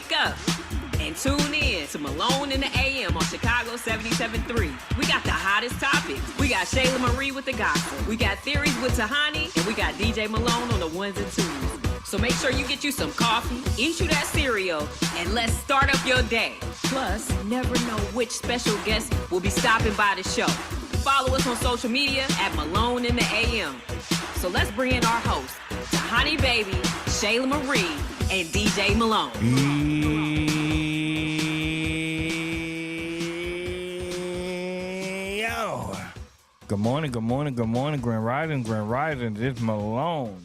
wake up and tune in to Malone in the AM on Chicago 77.3. We got the hottest topics. We got Shayla Marie with the gossip. We got theories with Tahani, and we got DJ Malone on the ones and twos. So make sure you get you some coffee, eat you that cereal, and let's start up your day. Plus, you never know which special guest will be stopping by the show. Follow us on social media at Malone in the AM. So let's bring in our hosts, Tahani Baby, Shayla Marie, and DJ Malone. Yo. Good morning, Grand Rising. It's Malone.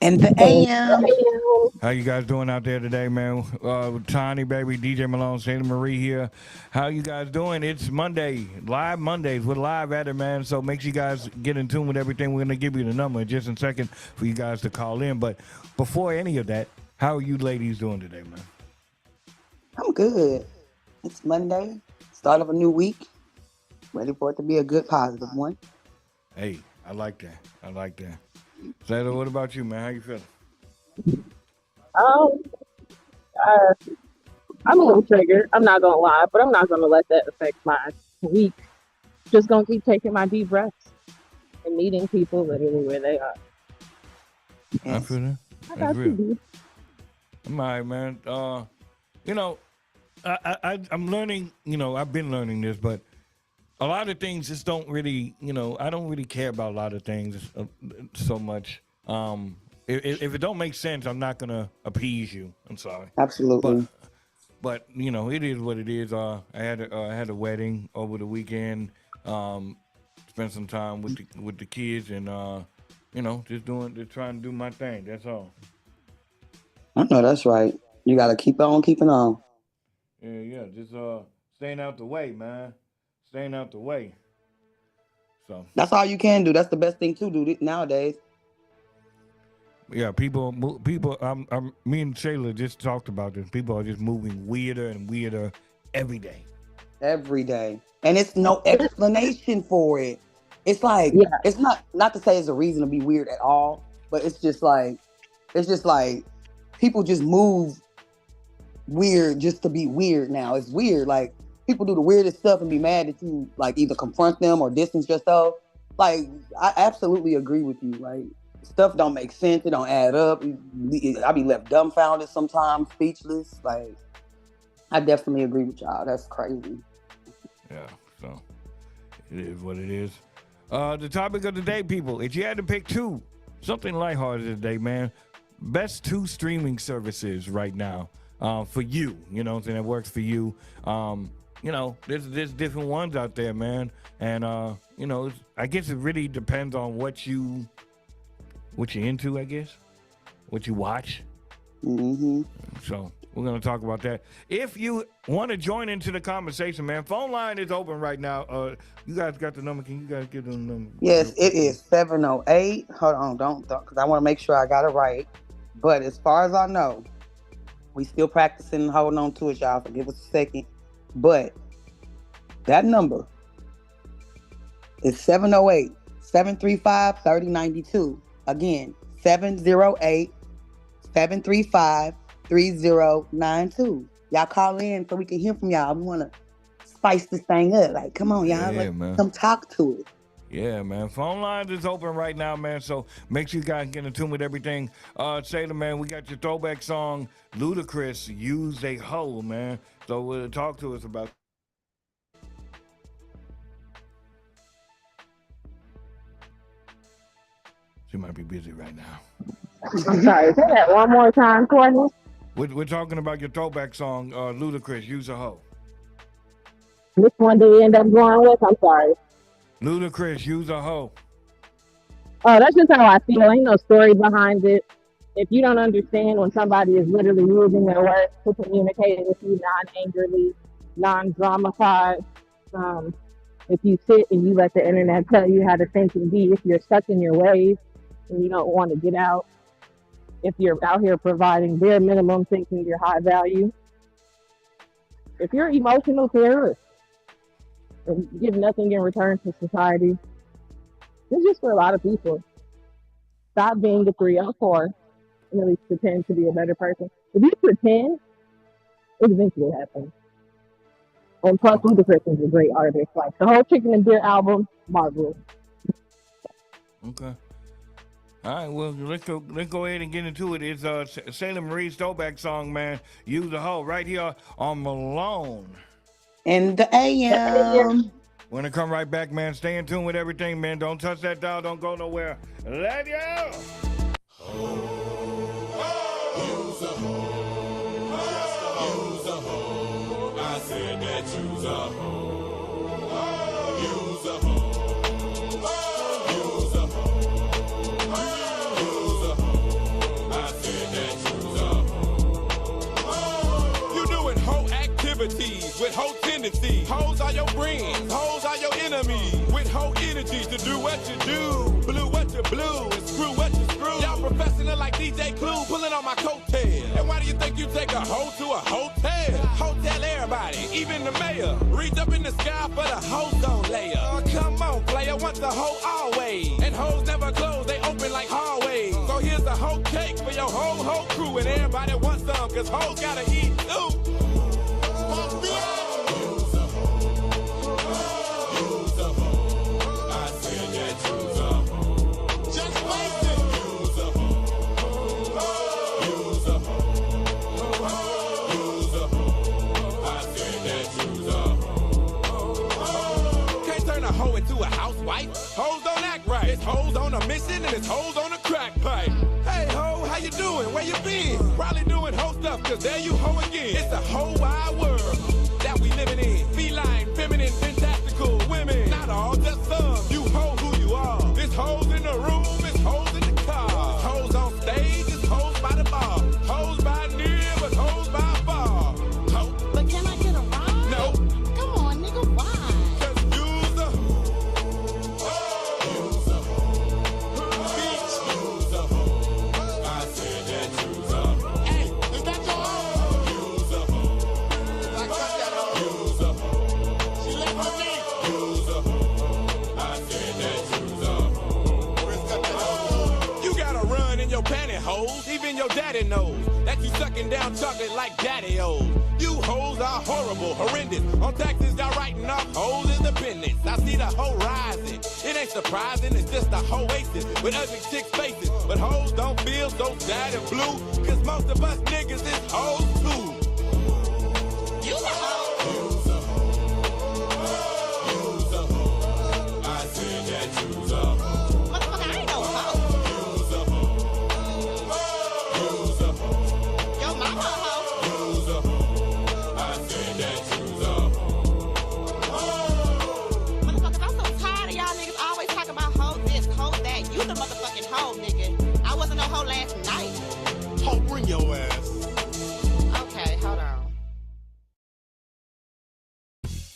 And the AM. How you guys doing out there today, man? Tiny Baby, DJ Malone, Shayla Marie here. How you guys doing? It's Monday, live Mondays. We're live at it, man. So make sure you guys get in tune with everything. We're going to give you the number in just a second for you guys to call in. But before any of that, how are you ladies doing today, man? I'm good. It's Monday, start of a new week. Ready for it to be a good, positive one. Hey, I like that. Shayla, what about you, man? How you feeling? I'm a little triggered. I'm not gonna lie, but I'm not gonna let that affect my week. Just gonna keep taking my deep breaths and meeting people literally where they are. I feel that. I got you, dude. I'm all right, man. I'm learning. I've been learning this, but a lot of things just don't really. I don't really care about a lot of things so much. If it don't make sense, I'm not gonna appease you. I'm sorry. Absolutely. But it is what it is. I had a wedding over the weekend. Spent some time with the kids, and just trying to do my thing. That's all. I know that's right. You gotta keep on keeping on. Yeah. Just staying out the way, man. Staying out the way. So that's all you can do. That's the best thing to do nowadays. Yeah, people. Me and Shayla just talked about this. People are just moving weirder and weirder every day. Every day, and it's no explanation for it. It's like It's not to say it's a reason to be weird at all, but it's just like people just move weird just to be weird now. It's weird. Like people do the weirdest stuff and be mad that you like either confront them or distance yourself. Like I absolutely agree with you. Like stuff don't make sense. It don't add up. I be left dumbfounded sometimes, speechless. Like I definitely agree with y'all. That's crazy. Yeah, so it is what it is. The topic of the day, people, if you had to pick two, something lighthearted today, man. Best two streaming services right now for you. You know what I'm saying? That works for you. There's different ones out there, man. And, I guess it really depends on what you're into, I guess. What you watch. Mm-hmm. So we're going to talk about that. If you want to join into the conversation, man, phone line is open right now. You guys got the number. Can you guys give them the number? Yes, it is 708. Hold on, don't, because I want to make sure I got it right. But as far as I know, we still practicing and holding on to it, y'all. So give us a second. But that number is 708-735-3092. Again, 708-735-3092. Y'all call in so we can hear from y'all. We want to spice this thing up. Like, come on, y'all. Yeah, man. Come talk to it. Yeah, man. Phone lines is open right now, man. So make sure you guys get in tune with everything. Shayla, man, we got your throwback song, Ludacris, Use a Hoe, man. So talk to us about. She might be busy right now. I'm sorry. Say that one more time, Courtney. We're talking about your throwback song, Ludacris, Use a Hoe. Which one did we end up going with? I'm sorry. Ludacris, Use a Hoe. Oh, that's just how I feel. Ain't no story behind it. If you don't understand when somebody is literally using their words to communicate with you non-angrily, non-dramatize, if you sit and you let the internet tell you how to think and be, if you're stuck in your ways and you don't want to get out, if you're out here providing bare minimum thinking you're high value, if you're emotional terrorist and give nothing in return to society, it's just for a lot of people. Stop being the 304 and at least pretend to be a better person. If you pretend It eventually happened. And plus, Ludacris is a great artist. Like the whole Chicken and Beer album, marvelous. Okay. All right, well, let's go ahead and get into it. It's Sailor Marie's throwback song, man. Use the hoe right here on Malone. In the AM. We're gonna come right back, man. Stay in tune with everything, man. Don't touch that dial. Don't go nowhere. Let go. Use a hoe. Use a hoe. I said that use a hoe. Use a hoe. Use a hoe. Use a hoe. I said that use a hoe. You doing hoe activities with hoe tendencies. Hoes are your friends. Hoes are your enemies. With hoe energies to do what you do. Blue what you blue and screw what you screw. Y'all professional like DJ Clue pulling on my coattail. And why do you think you take a hoe to a hotel? Hotel everybody, even the mayor. Reach up in the sky for the ozone layer. Oh, come on, player, want the hoe always. And hoes never close, they open like hallways. So here's a hoe cake for your whole crew. And everybody wants some, cause hoes gotta eat too. Hoes don't act right. It's hoes on a mission and it's hoes on a crack pipe. Hey ho, how you doing? Where you been? Probably doing hoe stuff, cause there you hoe again. It's a whole wide world that we living in. Feline, feminine, fantastical women. Not all, just some. You hoe who you are. It's hoes in the room, it's hoes in the car. It's hoes on stage, it's hoes by the bar. Hoes by near, but hoes by far. Ho. But can I get a ride? No. Come on, nigga, why? Even your daddy knows that you sucking down chocolate like daddy-o's. You hoes are horrible, horrendous. On taxes, y'all writing off hoes independence. I see the hoe rising. It ain't surprising, it's just a hoe-aces with ugly chicks' faces. But hoes don't feel so sad and blue, cause most of us niggas is hoes too. You the hoe. Use a hoe. Use a hoe. I said that use a hoe. Motherfucker, I ain't no hoe. You the motherfucking hoe, nigga. I wasn't no hoe last night. Hoe, bring your ass. Okay, hold on.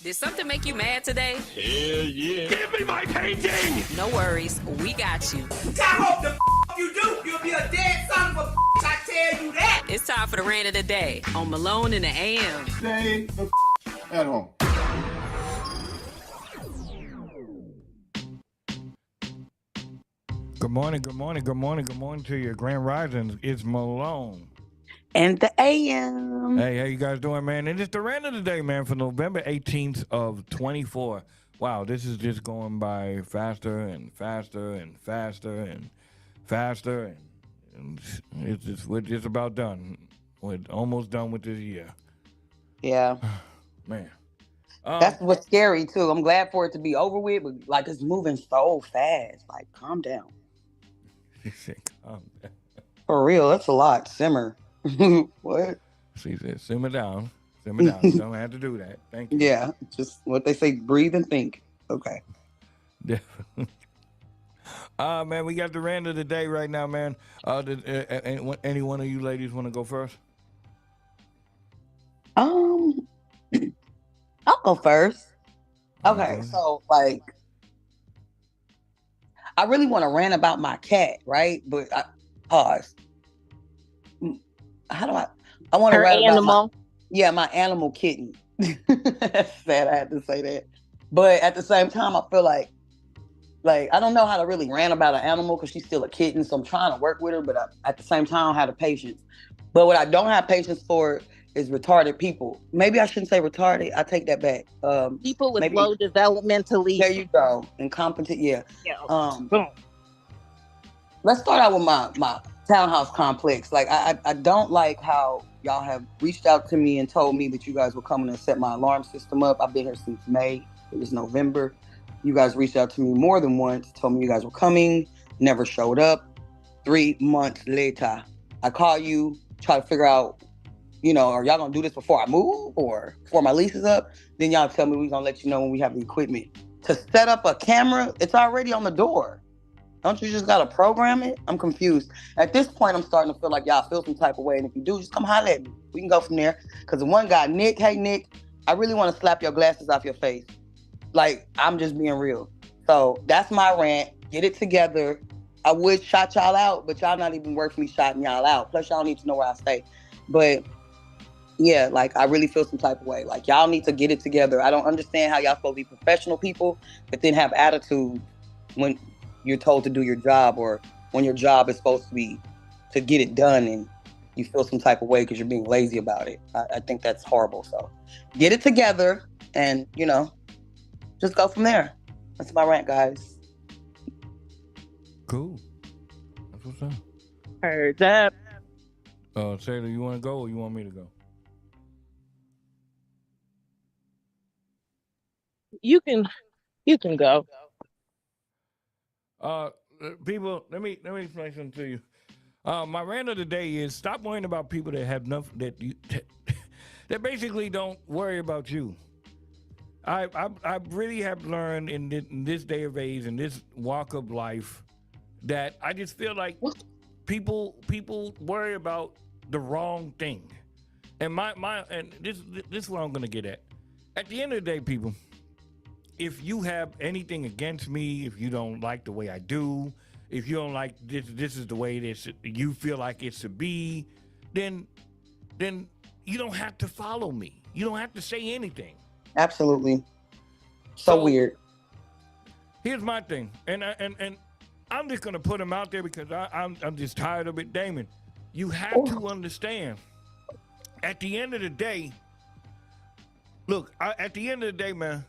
Did something make you mad today? Hell yeah. Give me my painting! No worries, we got you. I hope the you do. You'll be a dead son of a I tell you that. It's time for the rant of the day on Malone in the AM. Stay the at home. Good morning to your Grand Risings. It's Malone. And the AM. Hey, how you guys doing, man? And it's the rant of the day, man, for November 18th of 24. Wow, this is just going by faster and faster and faster and faster. And we're just about done. We're almost done with this year. Yeah. Man. That's what's scary, too. I'm glad for it to be over with, but, like, it's moving so fast. Like, calm down. Calm down. For real, that's a lot. Simmer. What? She said, simmer down. Simmer down. You don't have to do that. Thank you. Yeah, just what they say, breathe and think. Okay. Definitely. Man, we got the rant of the day right now, man. Any one of you ladies want to go first? I'll go first. Okay, so like, I really want to rant about my cat, right? But pause. How do I want to rant about my animal kitten. That's sad I had to say that. But at the same time, I feel like I don't know how to really rant about an animal because she's still a kitten. So I'm trying to work with her, but at the same time, I don't have the patience. But what I don't have patience for is retarded people. Maybe I shouldn't say retarded. I take that back. People with Maybe low developmentally. there you go. Incompetent. Yeah. Yeah. Um, let's start out with my townhouse complex. Like I don't like how y'all have reached out to me and told me that you guys were coming to set my alarm system up. I've been here since May. It was November. You guys reached out to me more than once, told me you guys were coming, never showed up. 3 months later, I call you, try to figure out, are y'all gonna do this before I move or before my lease is up? Then y'all tell me we're gonna let you know when we have the equipment. To set up a camera, it's already on the door. Don't you just gotta program it? I'm confused. At this point, I'm starting to feel like y'all feel some type of way. And if you do, just come holler at me. We can go from there. Because the one guy, Nick, hey, Nick, I really want to slap your glasses off your face. Like, I'm just being real. So that's my rant. Get it together. I would shout y'all out, but y'all not even worth me shouting y'all out. Plus, y'all need to know where I stay. But yeah, like, I really feel some type of way. Like, y'all need to get it together. I don't understand how y'all supposed to be professional people, but then have attitude when you're told to do your job, or when your job is supposed to be to get it done and you feel some type of way because you're being lazy about it. I think that's horrible. So get it together and, just go from there. That's my rant, guys. Cool. That's what's up. Heard that. Taylor, you want to go or you want me to go? You can go. People, let me explain something to you. My rant of the day is stop worrying about people that have nothing that basically don't worry about you. I really have learned in this day of age, in this walk of life, that I just feel like people worry about the wrong thing. And this is what I'm gonna get at. At the end of the day, people, if you have anything against me, if you don't like the way I do, if you don't like this is the way you feel like it should be, then you don't have to follow me. You don't have to say anything. Absolutely. So weird. Here's my thing, and I'm just gonna put them out there because I'm just tired of it, Damon. You have to understand. At the end of the day, man,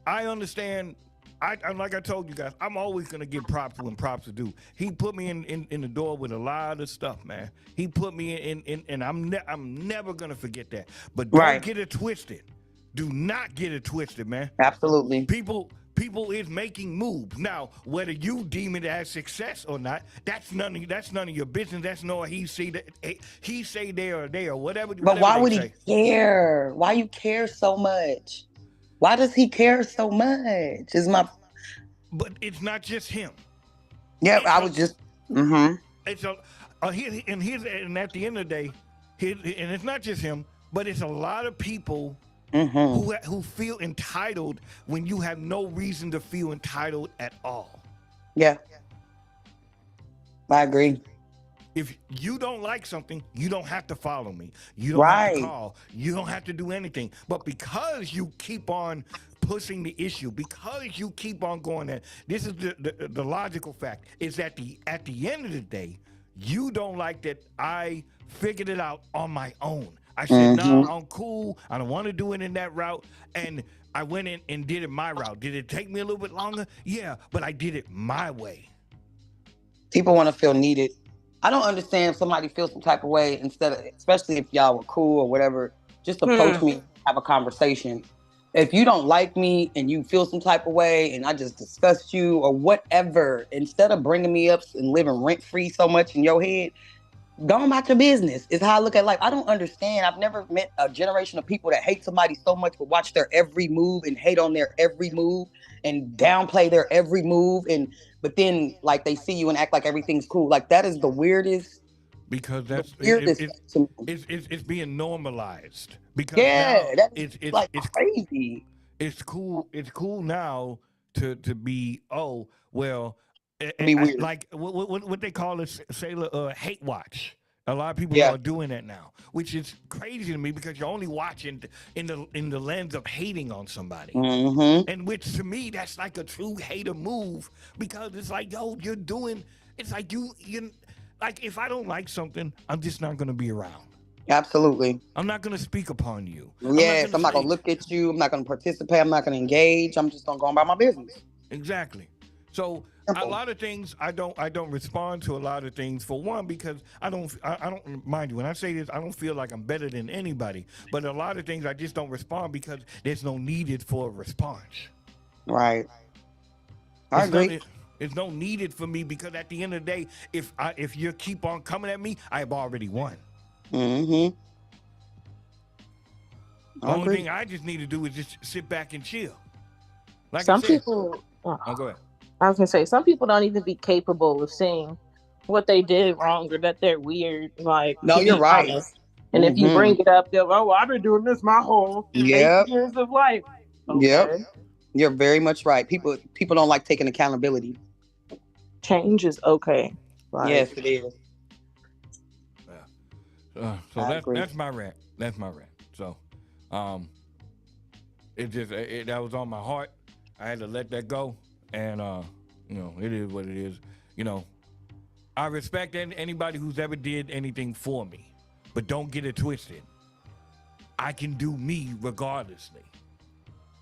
I understand. I'm like I told you guys, I'm always gonna give props when props are due. He put me in the door with a lot of stuff, man. He put me in and I'm never gonna forget that. But don't get it twisted. Do not get it twisted, man. Absolutely. People is making moves now. Whether you deem it as success or not, that's none of your business. That's no he say they or whatever. But why would he care? Why you care so much? Why does he care so much? But it's not just him. Yeah, I was just. It's and at the end of the day, and it's not just him, but it's a lot of people who feel entitled when you have no reason to feel entitled at all. Yeah, I agree. If you don't like something, you don't have to follow me. You don't have to call. You don't have to do anything. But because you keep on pushing the issue, because you keep on going there, this is the logical fact, is that at the end of the day, you don't like that I figured it out on my own. I said, no, I'm cool. I don't want to do it in that route. And I went in and did it my route. Did it take me a little bit longer? Yeah, but I did it my way. People want to feel needed. I don't understand if somebody feels some type of way especially if y'all were cool or whatever, just approach me, have a conversation. If you don't like me and you feel some type of way and I just discussed you or whatever, instead of bringing me up and living rent-free so much in your head, go about your business is how I look at life. I don't understand. I've never met a generation of people that hate somebody so much but watch their every move and hate on their every move and downplay their every move but then like they see you and act like everything's cool. Like that is the weirdest. Because that's it's being normalized. Because now it's crazy. It's cool now to be be weird. like what they call it, sailor hate watch. A lot of people are doing that now, which is crazy to me because you're only watching in the lens of hating on somebody, and which to me that's like a true hater move because it's like you're doing. It's like you like if I don't like something, I'm just not gonna be around. Absolutely. I'm not gonna speak upon you. I'm not Yes, gonna I'm not say gonna look at you. I'm not gonna participate. I'm not gonna engage. I'm just gonna go about my business. exactly. So a Simple. lot of things I don't respond to a lot of things for one because I don't mind you when I say this I don't feel like I'm better than anybody, but a lot of things I just don't respond because there's no needed for a response. Right. I It's agree. not it's no needed for me because at the end of the day, if you keep on coming at me, I've already won. Mm-hmm. The I only agree. thing I just need to do is just sit back and chill. Like I Some said, people, go ahead. I was gonna say, some people don't even be capable of seeing what they did wrong or that they're weird. Like, No, to you're be right. honest. And if you Mm-hmm. bring it up, they'll, oh, well, I've been doing this my whole eight Yep. years of life. Yep. Okay, You're very much right. People don't like taking accountability. change is okay. Like, Yes, it is. So I that's agree. that's my rant. That's my rant. So, um, that was on my heart. I had to let that go, and it is what it is. You know, I respect anybody who's ever did anything for me, but don't get it twisted. I can do me regardlessly.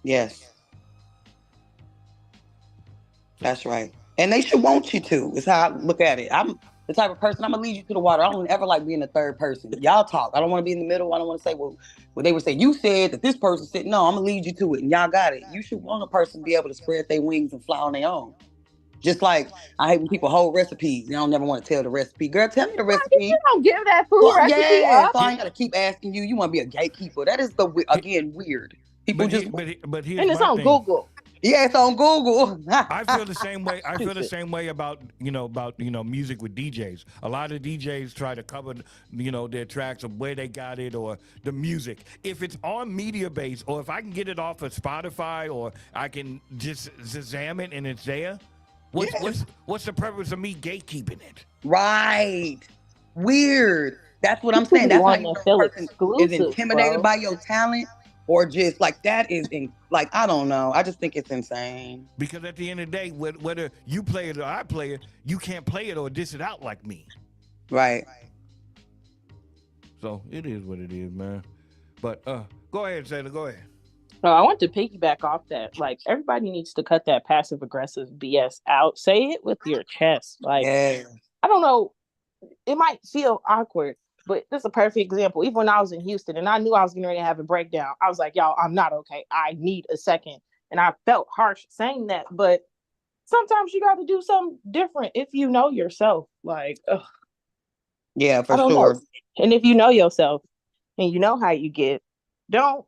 Yes, So, that's right. And they should want you to. Is how I look at it. I'm the type of person I'm gonna lead you to the water. I don't ever like being the third person. Y'all talk. I don't want to be in the middle. I don't want to say, well, they would say you said that this person said no. I'm gonna lead you to it, and y'all got it. You should want a person to be able to spread their wings and fly on their own. Just like I hate when people hold recipes. They don't never want to tell the recipe. Girl, tell me the you recipe. don't give that food Well, recipe yeah, up. so I ain't gotta keep asking you. You want to be a gatekeeper? That is again weird. People but just but here's And it's my on thing. Google. yeah, it's on Google. I feel the same way. I feel the Stupid. same way about music with DJs. A lot of DJs try to cover their tracks of where they got it or the music. If it's on media base or if I can get it off of Spotify or I can just Shazam it and it's there, what's Yes. what's what's the purpose of me gatekeeping it? Right. Weird. That's what I'm People saying. be That's how wanting you to know a feel person is exclusive, intimidated bro. by your talent or just like that is like I don't know. I just think it's insane. Because at the end of the day, whether you play it or I play it, you can't play it or diss it out like me. Right. So it is what it is, man. But go ahead, Taylor. Go ahead. So I want to piggyback off that. Like, everybody needs to cut that passive aggressive BS out. Say it with your chest. Like, Yeah. I don't know. It might feel awkward, but this is a perfect example. Even when I was in Houston and I knew I was getting ready to have a breakdown, I was like, y'all, I'm not okay. I need a second. And I felt harsh saying that, but sometimes you got to do something different if you know yourself. Like, ugh, Yeah, I for don't know. sure. And if you know yourself and you know how you get, don't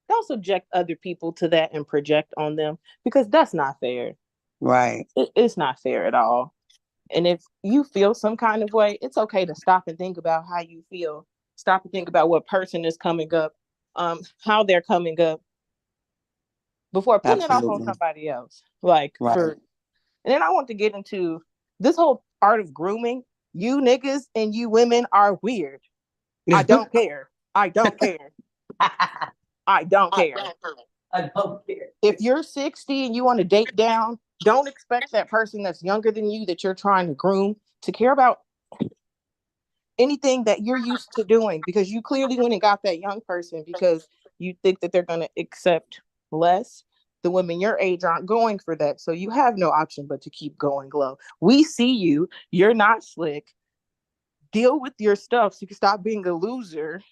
don't subject other people to that and project on them, because that's not fair. Right. It's not fair at all. And if you feel some kind of way, it's okay to stop and think about how you feel. Stop and think about what person is coming up, how they're coming up before putting it off on Absolutely. somebody else. Like, Right. and then I want to get into this whole art of grooming. You niggas and you women are weird. I don't care. I don't care. I don't care. I don't care. If you're 60 and you want to date down, don't expect that person that's younger than you that you're trying to groom to care about anything that you're used to doing, because you clearly went and got that young person because you think that they're going to accept less. The women your age aren't going for that. So you have no option but to keep going low. We see you. You're not slick. Deal with your stuff so you can stop being a loser.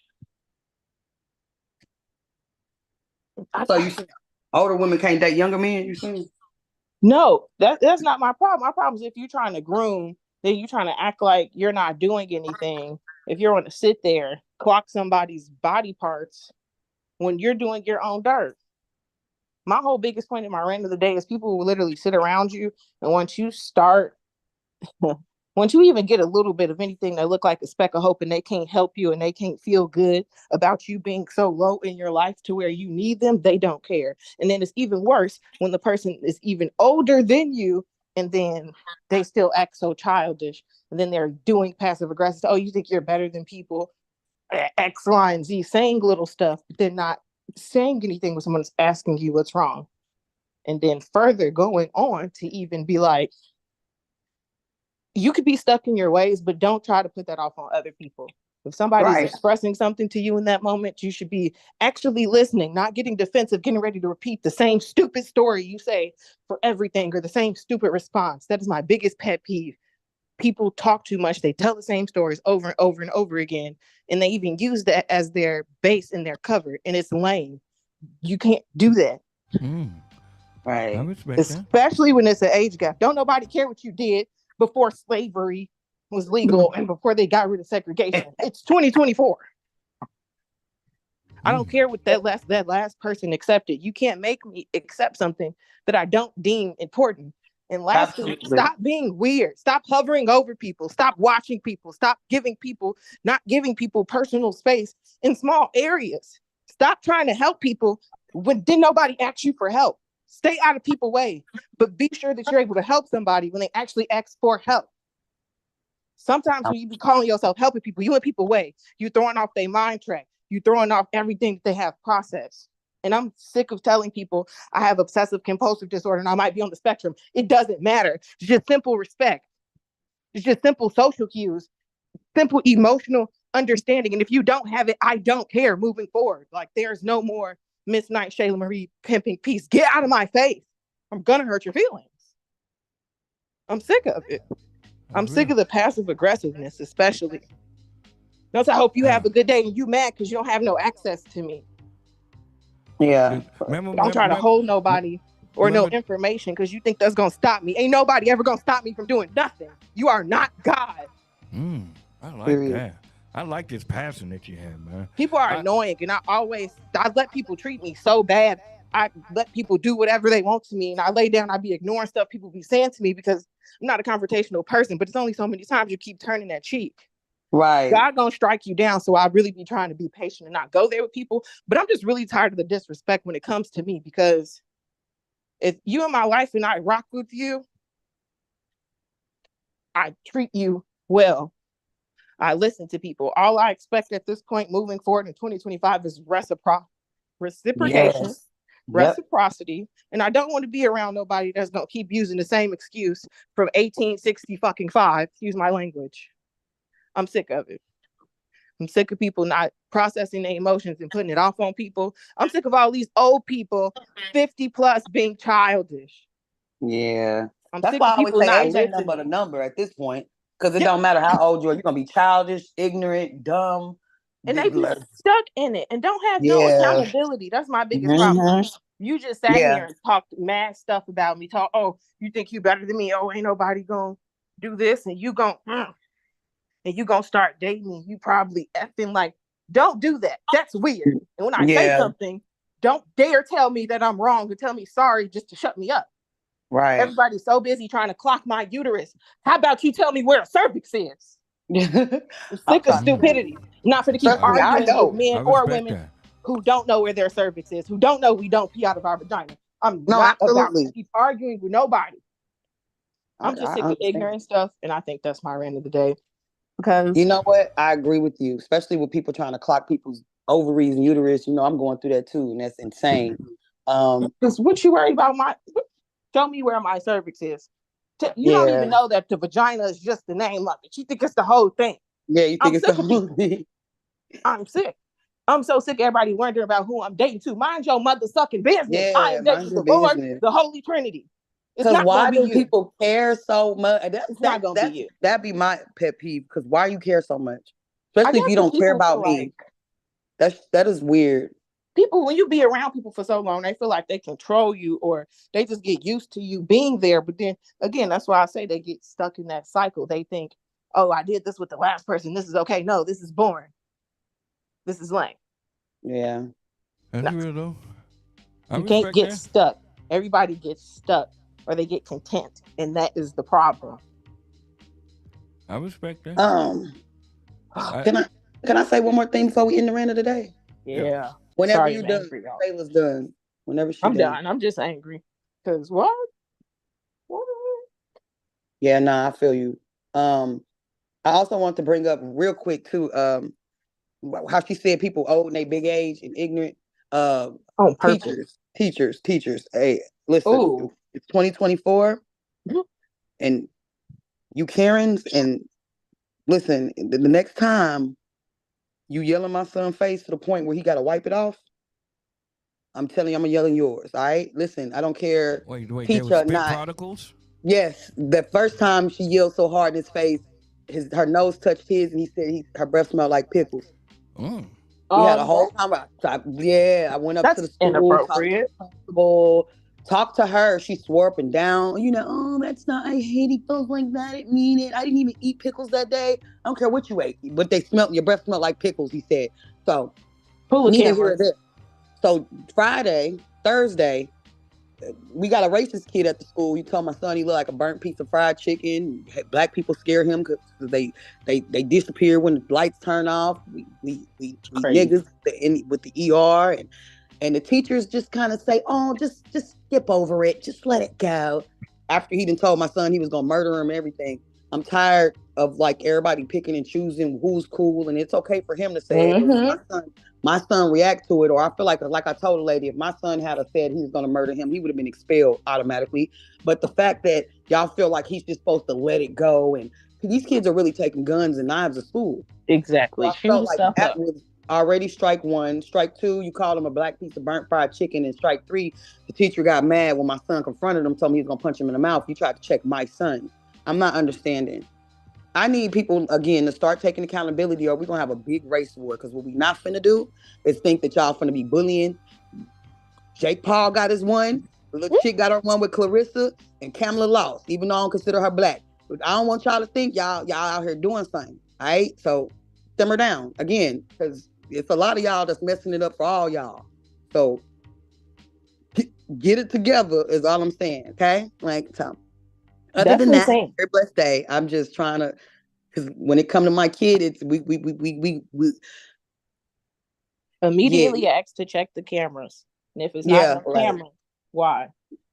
So you see older women can't date younger men, you see? No, that's not my problem. My problem is if you're trying to groom, then you're trying to act like you're not doing anything. If you're going to sit there, clock somebody's body parts when you're doing your own dirt. My whole biggest point in my rant of the day is people will literally sit around you, and once you start, once you even get a little bit of anything that look like a speck of hope, and they can't help you and they can't feel good about you being so low in your life to where you need them, they don't care. And then it's even worse when the person is even older than you, and then they still act so childish, and then they're doing passive aggressive. Oh, you think you're better than people? X, Y, and Z, saying little stuff, but they're not saying anything when someone's asking you what's wrong. And then further going on to even be like, you could be stuck in your ways, but don't try to put that off on other people. If somebody's Right. expressing something to you in that moment, you should be actually listening, not getting defensive, getting ready to repeat the same stupid story you say for everything or the same stupid response. That is my biggest pet peeve. People talk too much. They tell the same stories over and over and over again. And they even use that as their base and their cover. And it's lame. You can't do that. I Right. respect that. Especially when it's an age gap. Don't nobody care what you did before slavery was legal and before they got rid of segregation. It's 2024. I don't care what that last person accepted. You can't make me accept something that I don't deem important. And lastly, Absolutely. stop being weird. Stop hovering over people. Stop watching people. Stop not giving people personal space in small areas. Stop trying to help people when didn't nobody ask you for help. Stay out of people's way, but be sure that you're able to help somebody when they actually ask for help. Sometimes when you be calling yourself helping people, you in people's way. You throwing off their mind track. You throwing off everything that they have processed. And I'm sick of telling people I have obsessive compulsive disorder and I might be on the spectrum. It doesn't matter. It's just simple respect. It's just simple social cues, simple emotional understanding. And if you don't have it, I don't care moving forward. Like there's no more Miss Knight, Shayla Marie pimping peace. Get out of my face. I'm gonna hurt your feelings. I'm sick of it. I'm sick of the passive aggressiveness, especially. Don't I hope you have a good day and you mad because you don't have no access to me. Yeah. Don't try to hold nobody or no information because you think that's gonna stop me. Ain't nobody ever gonna stop me from doing nothing. You are not God. I like that. I like this passion that you have, man. People are annoying, and I let people treat me so bad. I let people do whatever they want to me, and I lay down. I be ignoring stuff people be saying to me because I'm not a confrontational person. But it's only so many times you keep turning that cheek. Right. God gonna strike you down. So I really be trying to be patient and not go there with people. But I'm just really tired of the disrespect when it comes to me, because if you in my life and I rock with you, I treat you well. I listen to people. All I expect at this point moving forward in 2025 is reciprocation, Yes. reciprocity. And I don't want to be around nobody that's going to keep using the same excuse from 1860 fucking 5. Excuse my language. I'm sick of it. I'm sick of people not processing their emotions and putting it off on people. I'm sick of all these old people, 50 plus, being childish. Yeah. I'm That's sick why I of always people say not age ain't nothing but a listening. number at this point. Because it don't matter how old you are. You're going to be childish, ignorant, dumb. And they be stuck in it and don't have no accountability. That's my biggest problem. You just sat here and talked mad stuff about me. Oh, you think you better than me? Oh, ain't nobody gonna do this, and you gonna start dating me. You probably effing like, don't do that. That's weird. And when I say something, don't dare tell me that I'm wrong and tell me sorry just to shut me up. Right. Everybody's so busy trying to clock my uterus. How about you tell me where a cervix is? I'm sick of stupidity. Not for to keep arguing with men or women who don't know where their cervix is, who don't know we don't pee out of our vagina. I'm not about to keep arguing with nobody. I'm just sick of ignorant stuff, and I think that's my rant of the day. Because you know what? I agree with you, especially with people trying to clock people's ovaries and uterus. You know, I'm going through that too, and that's insane. Because what you worried about? Show me where my cervix is. You don't even know that the vagina is just the name of it. You think it's the whole thing. Yeah, you think it's the whole thing. I'm sick. I'm so sick of everybody wondering about who I'm dating too. Mind your mother sucking business. Yeah, I am dating the Lord, the Holy Trinity. Because why do people care so much? It's not gonna be you. That'd be my pet peeve. Because why you care so much? Especially if you don't care about me. That is weird. People, when you be around people for so long, they feel like they control you, or they just get used to you being there. But then again, that's why I say they get stuck in that cycle. They think, oh, I did this with the last person. This is okay. No, this is boring. This is lame. Yeah. That's real though. You can't get stuck. Everybody gets stuck, or they get content, and that is the problem. I respect that. Can I say one more thing before we end the rant of the day? Yeah. Whenever you're done, Taylor's done. Whenever she's done. I'm just angry. Because what? Yeah, nah, I feel you. I also want to bring up real quick too, how she said people old and they big age and ignorant. Teachers. Hey, listen, it's 2024, and you Karens, and listen, the next time You yelling my son's face to the point where he got to wipe it off. I'm telling you, I'm yelling yours. All right, listen, I don't care, Wait, there teacher was or spit not. particles? Yes, the first time she yelled so hard in his face, her nose touched his, and he said her breath smelled like pickles. Mm. We had a whole That's I went up to the school, talked to inappropriate. the principal, talked to her. She swore up and down, oh, that's not, I hate he feels like that. I didn't mean it. I didn't even eat pickles that day. I don't care what you ate, but your breath smelled like pickles, he said. So, Pull the neither here or cameras. there. So, Thursday, we got a racist kid at the school. He told my son he looked like a burnt piece of fried chicken. Black people scare him because they disappear when the lights turn off. We Crazy. niggas with the ER and the teachers just kind of say, oh, just skip over it, just let it go. After he done told my son he was gonna murder him and everything. I'm tired of like everybody picking and choosing who's cool, and it's okay for him to say it. If my son react to it, or I feel like I told a lady, if my son had said he was going to murder him, he would have been expelled automatically. But the fact that y'all feel like he's just supposed to let it go, and these kids are really taking guns and knives to school. Exactly. So I felt like that was already strike one. Strike two, you called him a black piece of burnt fried chicken. And strike three, the teacher got mad when my son confronted him, told me he was going to punch him in the mouth. You tried to check my son. I'm not understanding. I need people, again, to start taking accountability, or we're going to have a big race war. Because what we not finna do is think that y'all finna be bullying. Jake Paul got his one. The little chick got her one with Clarissa. And Kamala lost, even though I don't consider her black. But I don't want y'all to think y'all out here doing something. All right? So simmer down. Again, because it's a lot of y'all that's messing it up for all y'all. So get it together is all I'm saying. Okay? Like, so. Other than that, very blessed day. I'm just trying to, because when it comes to my kid, it's we immediately ask to check the cameras, and if it's not on camera, why?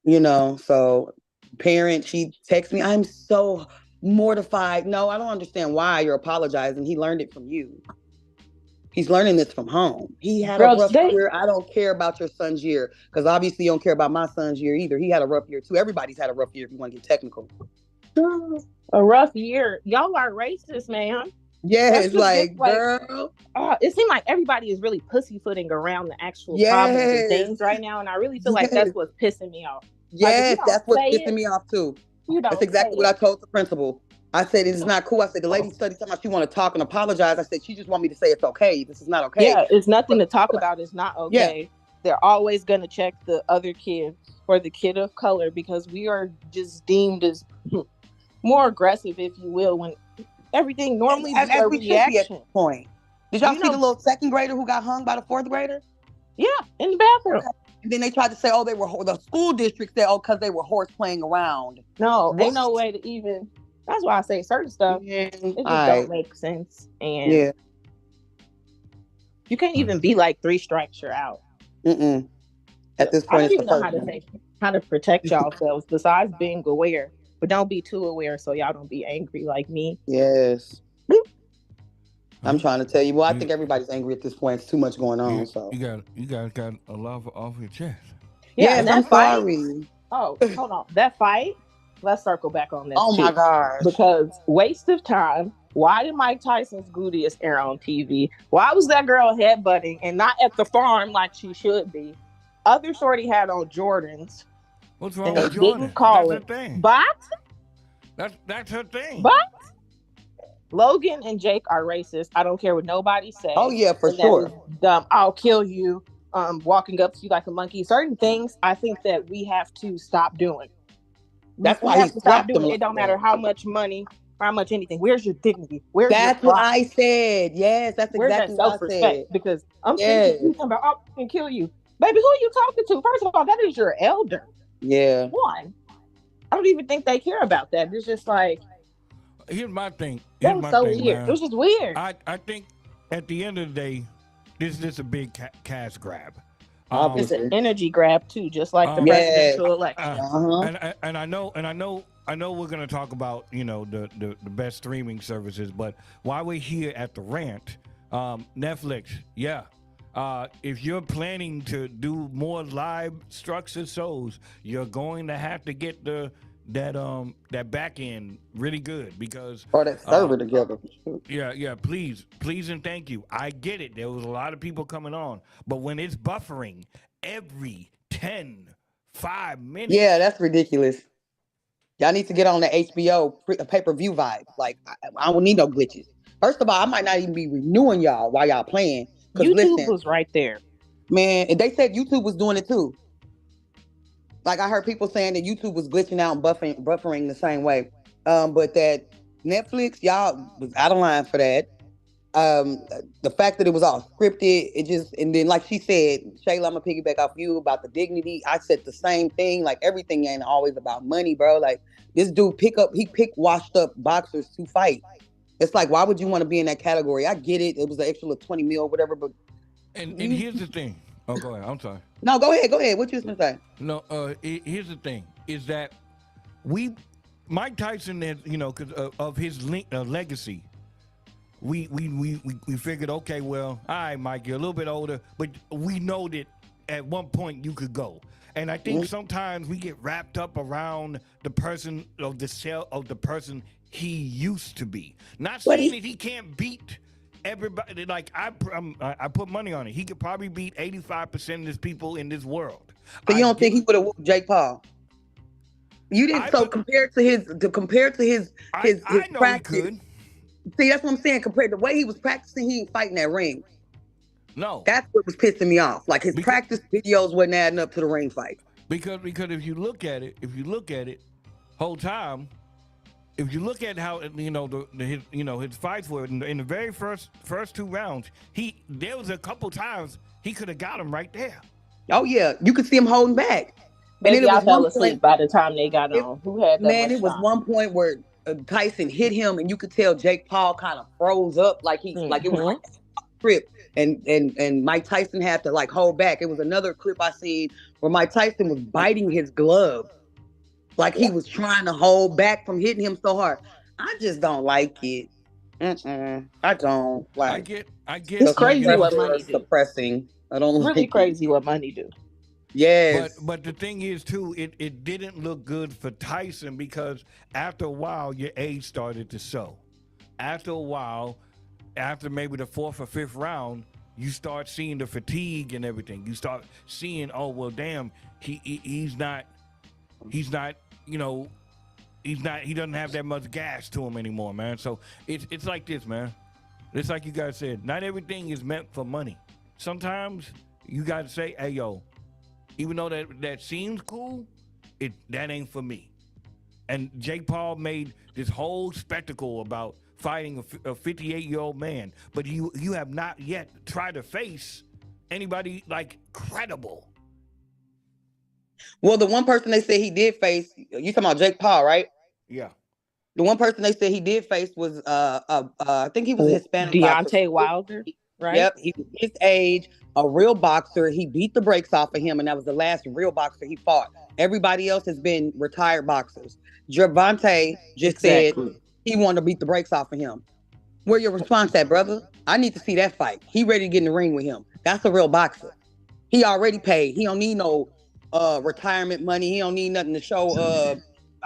So parent, she texts me, I'm so mortified. No, I don't understand why you're apologizing. He learned it from you. He's learning this from home. He had a rough year. I don't care about your son's year, because obviously you don't care about my son's year either. He had a rough year too. Everybody's had a rough year if you want to get technical. A rough year. Y'all are racist, man. Yeah, it's like, girl. It seems like everybody is really pussyfooting around the actual problems and things right now, and I really feel like that's what's pissing me off. Yes, that's what's pissing me off too. That's exactly what I told the principal. I said, it's not cool. I said, the lady studied something she want to talk and apologize. I said, she just want me to say it's okay. This is not okay. Yeah, it's nothing to talk about. It's not okay. Yeah. They're always going to check the other kid or the kid of color, because we are just deemed as more aggressive, if you will, when everything normally as we should be at this point. Did y'all see the little second grader who got hung by the fourth grader? Yeah, in the bathroom. Okay. And then they tried to say, oh, the school district said, oh, because they were horse playing around. No, ain't no way to even. That's why I say certain stuff. It just don't make sense. And you can't even be like 3 strikes, you're out. At this point, I don't even know how to protect yourselves besides being aware. But don't be too aware so y'all don't be angry like me. Yes. I'm trying to tell you. Well, I think everybody's angry at this point. It's too much going on. You got a lot off your chest. Yeah, I'm sorry. Oh, hold on. That fight. Let's circle back on this. Oh my gosh. Because waste of time. Why did Mike Tyson's gluteus air on TV? Why was that girl headbutting and not at the farm like she should be? Other shorty had on Jordans. What's wrong with Jordan? Didn't call it. But that's her thing. But Logan and Jake are racist. I don't care what nobody says. Oh yeah, for sure. Dumb. I'll kill you. Walking up to you like a monkey. Certain things I think that we have to stop doing. That's why he stop doing it. It don't matter how much money, how much anything. Where's your dignity? That's what I said. Yes, that's exactly what I said. Because I'm thinking you about I can kill you. Baby, who are you talking to? First of all, that is your elder. Yeah. One. I don't even think they care about that. It's just like, here's my thing. That was so weird. Man. It was just weird. I think at the end of the day, this is just a big cash grab. It's an energy grab too, just like the presidential election. And I know we're gonna talk about the best streaming services, but while we're here at the rant, Netflix, if you're planning to do more live structured shows, you're going to have to get the that back end really good because Or that server together. yeah, please and thank you. I get it. There was a lot of people coming on, but when it's buffering every 5 minutes. Yeah, that's ridiculous. Y'all need to get on the HBO pay-per-view vibe. Like, I don't need no glitches. First of all, I might not even be renewing y'all while y'all playing. Because YouTube listen, was right there. man, and they said YouTube was doing it too. Like, I heard people saying that YouTube was glitching out and buffering the same way. But that Netflix, y'all was out of line for that. The fact that it was all scripted, it just, and then like she said, Shayla, I'm gonna piggyback off you about the dignity. I said the same thing. Like, everything ain't always about money, bro. Like, this dude picked washed up boxers to fight. It's like, why would you want to be in that category? I get it. It was an extra 20 mil, whatever, but And here's the thing. Oh, go ahead. I'm sorry. no, go ahead. What you was gonna say? No, here's the thing: is that Mike Tyson, has, because of his legacy, we figured, okay, well, all right, Mike, you're a little bit older, but we know that at one point you could go. And I think sometimes we get wrapped up around the person of the person he used to be. Not saying that he can't beat everybody. Like, I put money on it. He could probably beat 85% of these people in this world. So you don't think he would have whooped Jake Paul? You didn't. Compared to his I know practice. he could. See, that's what I'm saying. Compared to the way he was practicing, he ain't fighting that ring. No, that's what was pissing me off. Like, his practice videos wasn't adding up to the ring fight. Because if you look at it, whole time, if you look at how his fights were in the very first 2 rounds, there was a couple times he could have got him right there. Oh yeah, you could see him holding back. Maybe I fell asleep by the time they got on. Who had that? Man, it was one point where Tyson hit him, and you could tell Jake Paul kind of froze up, like it was like a trip. And Mike Tyson had to like hold back. It was another clip I seen where Mike Tyson was biting his glove, like he was trying to hold back from hitting him so hard. I just don't like it. I don't like. I get. It's crazy what money do. Suppressing. I don't really like crazy what money do. Yes. But the thing is too, it didn't look good for Tyson because after a while your age started to show. After a while, after maybe the 4th or 5th round, you start seeing the fatigue and everything. You start seeing, oh well, damn, he doesn't have that much gas to him anymore, man. So it's like this, man. It's like you guys said, not everything is meant for money. Sometimes you gotta say, hey yo, even though that seems cool, that ain't for me. And Jake Paul made this whole spectacle about fighting a 58-year-old man, but you have not yet tried to face anybody like credible. Well, the one person they said he did face, you talking about Jake Paul, right? Yeah. The one person they said he did face was I think he was a Hispanic Deontay boxer. Wilder, right? Yep, he was his age, a real boxer. He beat the brakes off of him, and that was the last real boxer he fought. Everybody else has been retired boxers. Gervonta just said he wanted to beat the brakes off of him. Where your response at, brother? I need to see that fight. He ready to get in the ring with him. That's a real boxer. He already paid. He don't need no retirement money. He don't need nothing to show.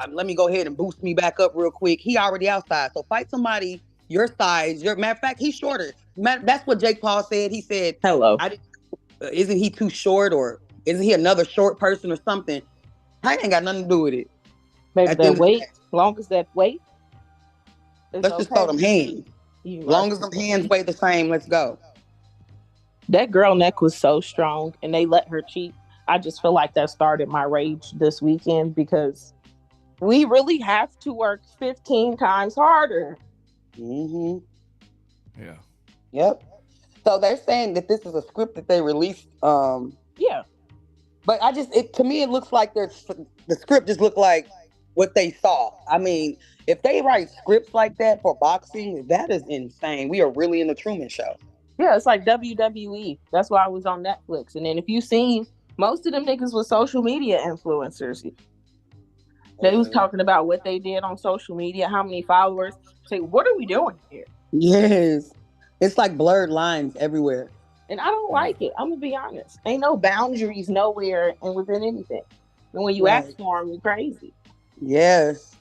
Let me go ahead and boost me back up real quick. He already outside. So fight somebody your size. Matter of fact, he's shorter. That's what Jake Paul said. He said, "Hello, isn't he too short, or isn't he another short person or something?" I ain't got nothing to do with it. Maybe that weight. Long as that weight. Let's just throw them hands. Long as them hands weigh the same, let's go. That girl neck was so strong, and they let her cheat. I just feel like that started my rage this weekend because we really have to work 15 times harder. Mm-hmm. Yeah. Yep. So they're saying that this is a script that they released. Yeah. But to me, it looks like the script just looked like what they saw. I mean, if they write scripts like that for boxing, that is insane. We are really in the Truman Show. Yeah, it's like WWE. That's why I was on Netflix. And then if you seen, most of them niggas was social media influencers. They was talking about what they did on social media, how many followers. Say, what are we doing here? Yes. It's like blurred lines everywhere. And I don't like it. I'm going to be honest. Ain't no boundaries nowhere and within anything. And when you ask for them, you're crazy. Yes.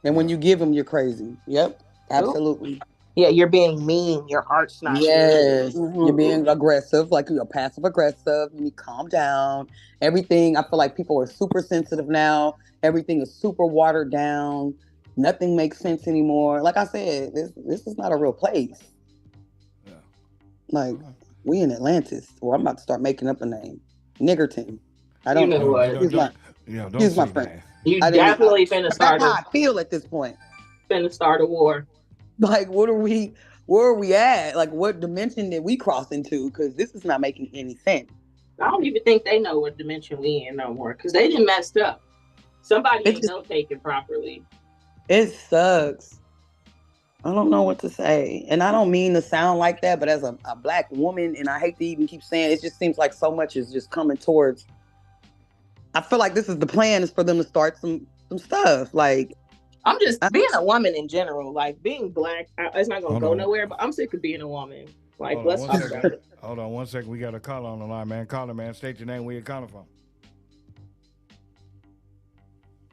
And when you give them, you're crazy. Yep. Nope. Absolutely. Yeah, you're being mean. Your heart's not good. Yes. You're Mhm. being aggressive, like you're passive aggressive. You need to calm down. Everything, I feel like people are super sensitive now. Everything is super watered down. Nothing makes sense anymore. Like I said, this is not a real place. Yeah. Like, we in Atlantis. Well, I'm about to start making up a name. Niggerton. I You don't know know. what? Don't Excuse my say friend. that. You I didn't. definitely finna That's start how a I feel at this point. war. Like, what are we? Where are we at? Like, what dimension did we cross into? Because this is not making any sense. I don't even think they know what dimension we in no more because they didn't messed up. Somebody It ain't just, note taking properly. it sucks. I don't know what to say, and I don't mean to sound like that, but as a black woman, and I hate to even keep saying it, it just seems like so much is just coming towards. I feel like this is the plan is for them to start some stuff. Like, I'm just I, being a woman in general, like being black. It's not gonna Hold go on. nowhere. But I'm sick of being a woman. Like, Hold on let's one talk second. about it. Hold on 1 second. We got a caller on the line, man. Caller, man. State your name. Where you calling from?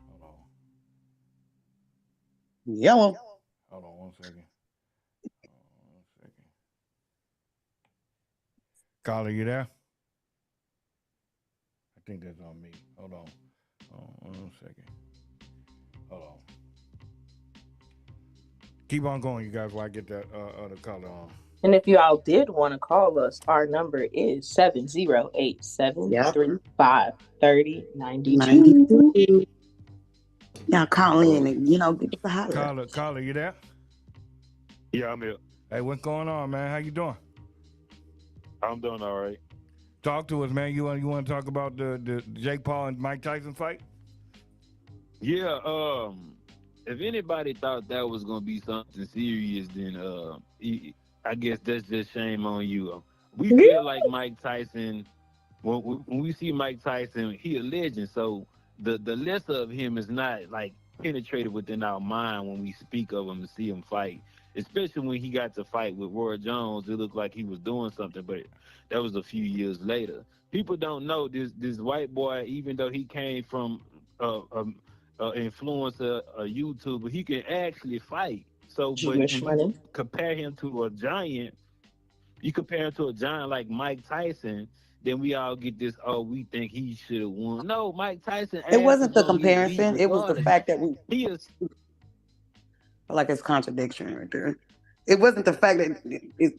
Hold on. yellow. Hold on 1 second. Caller, you there? I think that's on me. Hold on. 1 second. Hold on. Keep on going, you guys, while I get that other caller on. And if you all did want to call us, our number is 708-735-3092. Y'all call in and give us a holler. Caller, you there? Yeah, I'm here. Hey, what's going on, man? How you doing? I'm doing all right. Talk to us, man. You want to talk about the Jake Paul and Mike Tyson fight? Yeah, if anybody thought that was gonna be something serious, then I guess that's just shame on you. We feel like Mike Tyson. When we see Mike Tyson, he a legend. So the lesser of him is not like penetrated within our mind when we speak of him and see him fight. Especially when he got to fight with Roy Jones, it looked like he was doing something, but that was a few years later. People don't know this white boy, even though he came from influencer, a YouTuber, he can actually fight. So, but when you compare him to a giant, like Mike Tyson, then we all get this, oh, we think he should have won. No, Mike Tyson It wasn't the gonna get beat comparison. It was the regardless. fact that He is. I feel like it's contradiction right there. It wasn't the fact that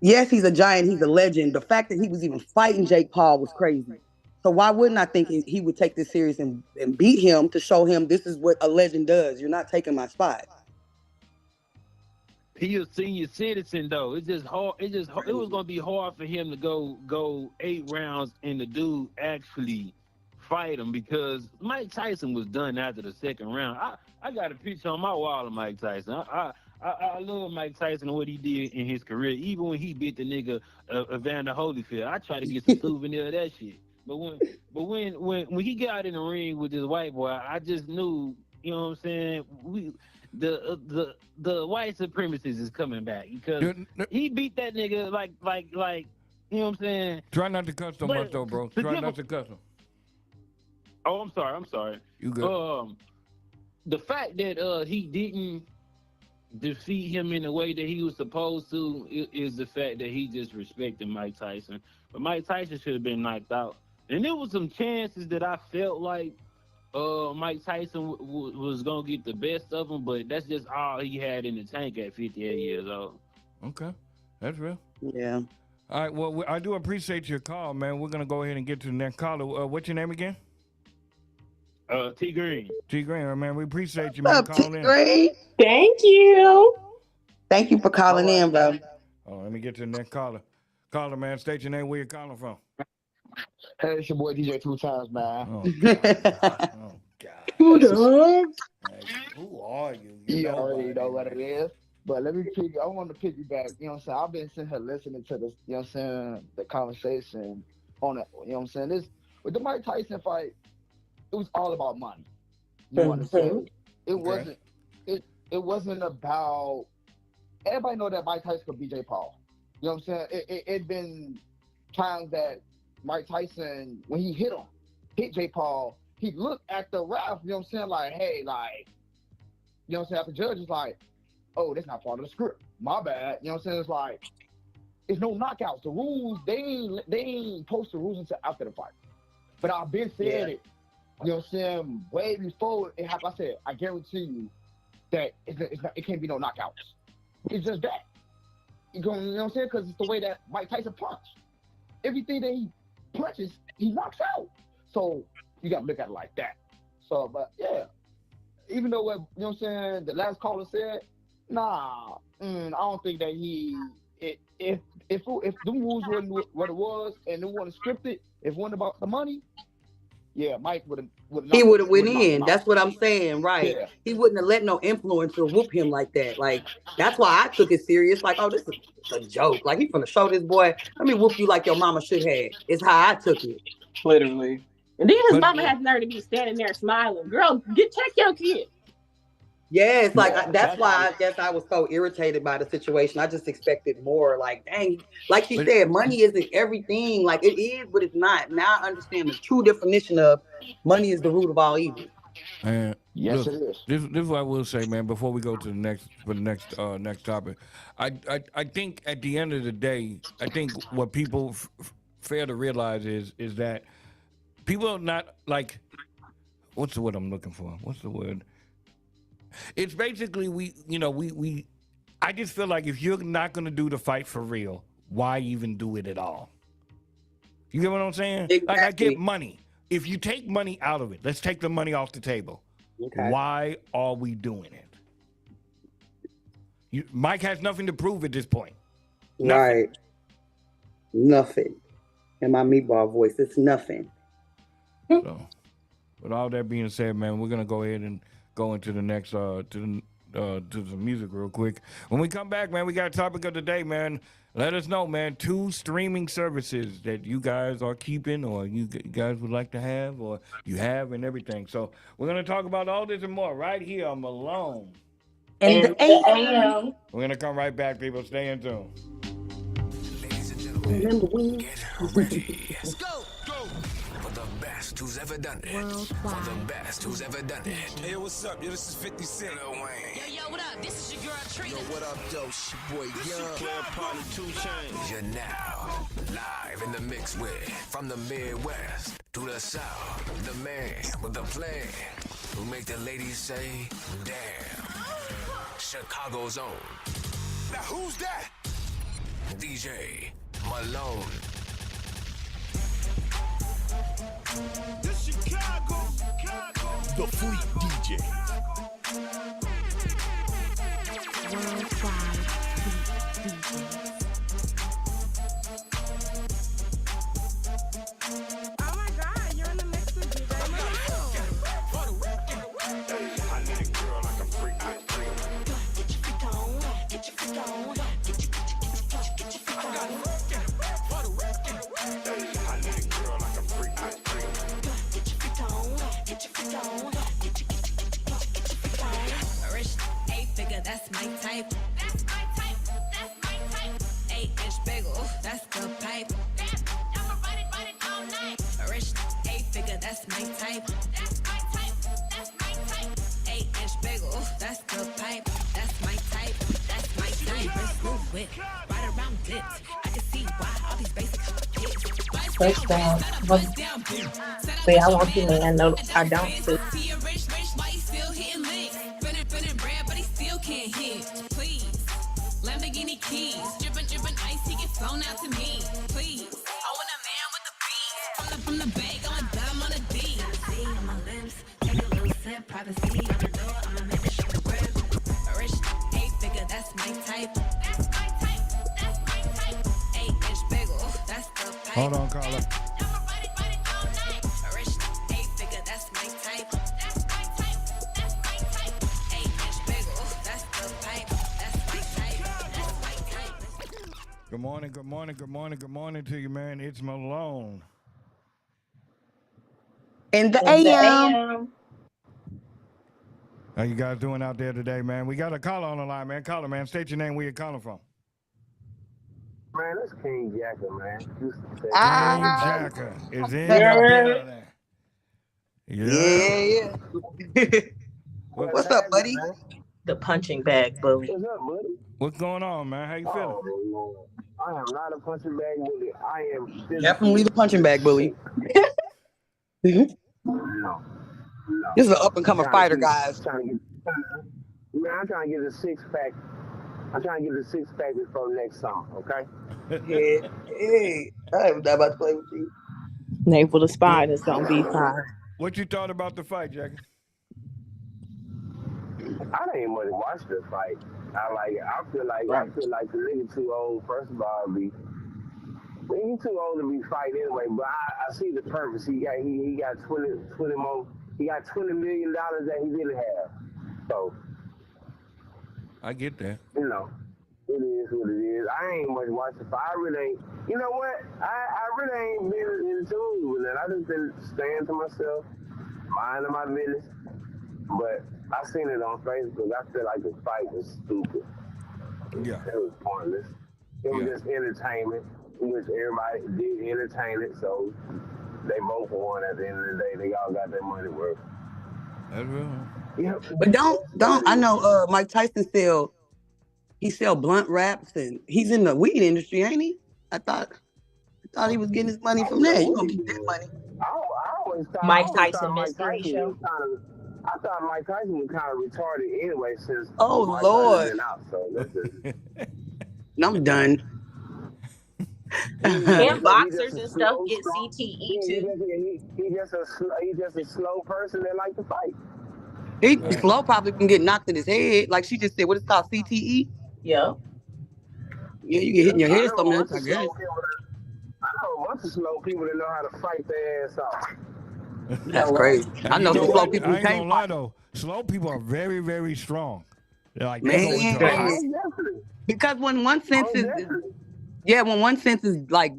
yes, he's a giant, he's a legend. The fact that he was even fighting Jake Paul was crazy. So why wouldn't I think he would take this serious and beat him to show him this is what a legend does? You're not taking my spot. He a senior citizen though. It's just hard. It was gonna be hard for him to go 8 rounds and the dude actually fight him because Mike Tyson was done after the second round. I got a picture on my wall of Mike Tyson. I love Mike Tyson and what he did in his career. Even when he beat the nigga Evander Holyfield, I try to get some souvenir of that shit. But when he got in the ring with this white boy, I just knew, you know what I'm saying? The white supremacist is coming back because he beat that nigga like you know what I'm saying? Try not to cuss so much though, bro. Try not to cuss him. Oh, I'm sorry. You good? The fact that he didn't defeat him in the way that he was supposed to is the fact that he just respected Mike Tyson. But Mike Tyson should have been knocked out. And there was some chances that I felt like Mike Tyson was going to get the best of him, but that's just all he had in the tank at 58 years old. Okay. That's real. Yeah. All right. Well, I do appreciate your call, man. We're going to go ahead and get to the next caller. What's your name again? T Green. T Green, man. We appreciate you, man. What's up, calling T in. Green? Thank you. Thank you for calling in, bro. Oh, let me get to the next caller. Caller, man. State your name. Where you calling from? Hey, it's your boy DJ 2 Times, man. Oh, God. Oh, God. What up? Like, who are you? You already know what it is. But let me I want to piggyback, you know what I'm saying? I've been sitting here listening to this, you know what I'm saying, the conversation on it, you know what I'm saying? This with the Mike Tyson fight, it was all about money. You want to say it wasn't about everybody know that Mike Tyson could beat Jake Paul. You know what I'm saying? It been times that Mike Tyson, when he hit Jake Paul, he looked at the ref, you know what I'm saying, like, hey, like, you know what I'm saying, the judge is like, oh, that's not part of the script. My bad. You know what I'm saying? It's like, it's no knockouts. The rules, they ain't post the rules until after the fight. But I've been saying it, you know what I'm saying, way before it happened. I said, I guarantee you that it can't be no knockouts. It's just that. You know what I'm saying? Because it's the way that Mike Tyson punch. Everything that he punches, he knocks out. So you got to look at it like that. So, but yeah, even though what you know what I'm saying, the last caller said, nah, I don't think that if the rules wasn't what it was and it wasn't scripted, if it wasn't about the money, yeah, Mike would have he would have went in. That's what I'm saying, right? Yeah. He wouldn't have let no influencer whoop him like that. Like that's why I took it serious. Like, oh, this is a joke. Like he's gonna show this boy, let me whoop you like your mama should have. It's how I took it. Literally. And then his mama has nerve to be standing there smiling. Girl, check your kid. Yeah, it's like that's why I guess I was so irritated by the situation. I just expected more. Like, dang, like she said, money isn't everything. Like it is, but it's not. Now I understand the true definition of money is the root of all evil. And yes, look, it is. This is what I will say, man. Before we go to the next topic, I think at the end of the day, I think what people fail to realize is that people are not like, what's the word I'm looking for? What's the word? It's basically we I just feel like if you're not gonna do the fight for real, why even do it at all? You get what I'm saying? Exactly. Like I get money. If you take money out of it, let's take the money off the table. Okay. Why are we doing it? Mike has nothing to prove at this point. Nothing. Right. Nothing. In my meatball voice, it's nothing. So, with all that being said, man, we're gonna go ahead and go into the next to the music real quick. When we come back, man, we got a topic of the day, man. Let us know, man. 2 streaming services that you guys are keeping, or you guys would like to have, or you have, and everything. So we're gonna talk about all this and more right here on Malone. And the AM. We're gonna come right back, people. Stay in tune. Ladies and gentlemen, get ready. Let's go. For the best who's ever done it. For the best who's ever done it. Hey, what's up? Yo, this is 50 Cent. Lil Wayne. Yo, what up? This is your girl Trina. Yo, what up, though? It's your boy Young. Player Party 2 Chainz. You're now live in the mix with, from the Midwest to the South, the man with the plan who make the ladies say, damn. Chicago's own. Now, who's that? DJ Malone. This Chicago. The Fleet DJ. Worldwide Fleet DJs. Oh my God, you're in the mix with DJ Malone. I need a girl like a freak. Get your feet on, get your feet on, get your feet on. I need a girl like a freak. Get your feet on, get your feet on, get your feet on. Rich 8-figure, that's my type. That's my type, that's my type. 8-inch bagel, that's the pipe. I'ma ride it all night. Rich 8-figure, that's my type. That's my type, that's my type. 8-inch bagel, that's the pipe. That's my type, that's my type. Wrist move whip, right around dipped. I can see why all these basic hits. Bust down. See, I want you, man. No, I don't. See. He a rich, why he still hitting licks? Spinning bread, but he still can't hit. Please, Lamborghini keys, dripping ice, he get flown out to me. Please, I want a man with the beat. From the bay, going dumb on the D. See on my lips, take a little sip, privacy on the door. I'ma make it show the grip. Rich 8-figure, that's my type. That's my type. That's my type. 8-inch bagel, that's the pipe. Hold on, caller. I'ma ride it all night. Rich 8-figure, that's my type. That's my type. That's my type. 8-inch bagel, that's the pipe. That's my type. That's my type. Good morning to you, man. It's Malone. And the AM. How you guys doing out there today, man? We got a caller on the line, man. Caller, man. State your name, where you calling from. Man, that's King Jacker, man. Jacker is in the building. Yeah. What's up, buddy? The punching bag bully. What's up, buddy? What's going on, man? How you feeling? Oh, Lord. I am not a punching bag bully. I am Definitely the punching bag bully. No. This is an up and coming fighter, guys. Man, I'm trying to get a 6-pack. I'm trying to get a 6-pack before next song, okay? Hey, I was not about to play with you. Naval the Spine is gonna be fine. What you thought about the fight, Jackie? I didn't even really watch the fight. I feel like the nigga too old. First of all, he too old to be fighting anyway. But I see the purpose. He got 20 more. He got $20 million that he didn't have. So I get that. You know, it is what it is. I ain't much watching the fight. I really ain't. You know what? I really ain't been in tune with it. I just been staying to myself, minding my business. But I seen it on Facebook. I feel like the fight was stupid. Yeah. It was pointless. It was just entertainment, which everybody did entertain it. So they both won at the end of the day. They all got their money worth. That's real. Yeah. But don't. I know Mike Tyson sell blunt wraps and he's in the weed industry, ain't he? I thought he was getting his money from there. You gonna get that money? I always thought Mike Tyson mystery show. I thought Mike Tyson was kind of retarded anyway since. Oh Mike Lord! Tyson been out, so that's just, I'm done. And boxers and stuff get CTE too. He just a slow person that like to fight. He slow probably can get knocked in his head, like she just said. What is it called, CTE? Yeah. Yeah, you get hit in your head so much. I guess. I know a bunch of slow people that know how to fight their ass off. That's crazy. I know some slow people I who ain't gonna can't lie fight. though. Slow people are very, very strong. They're like Man. they go into a high. Because when one sense is like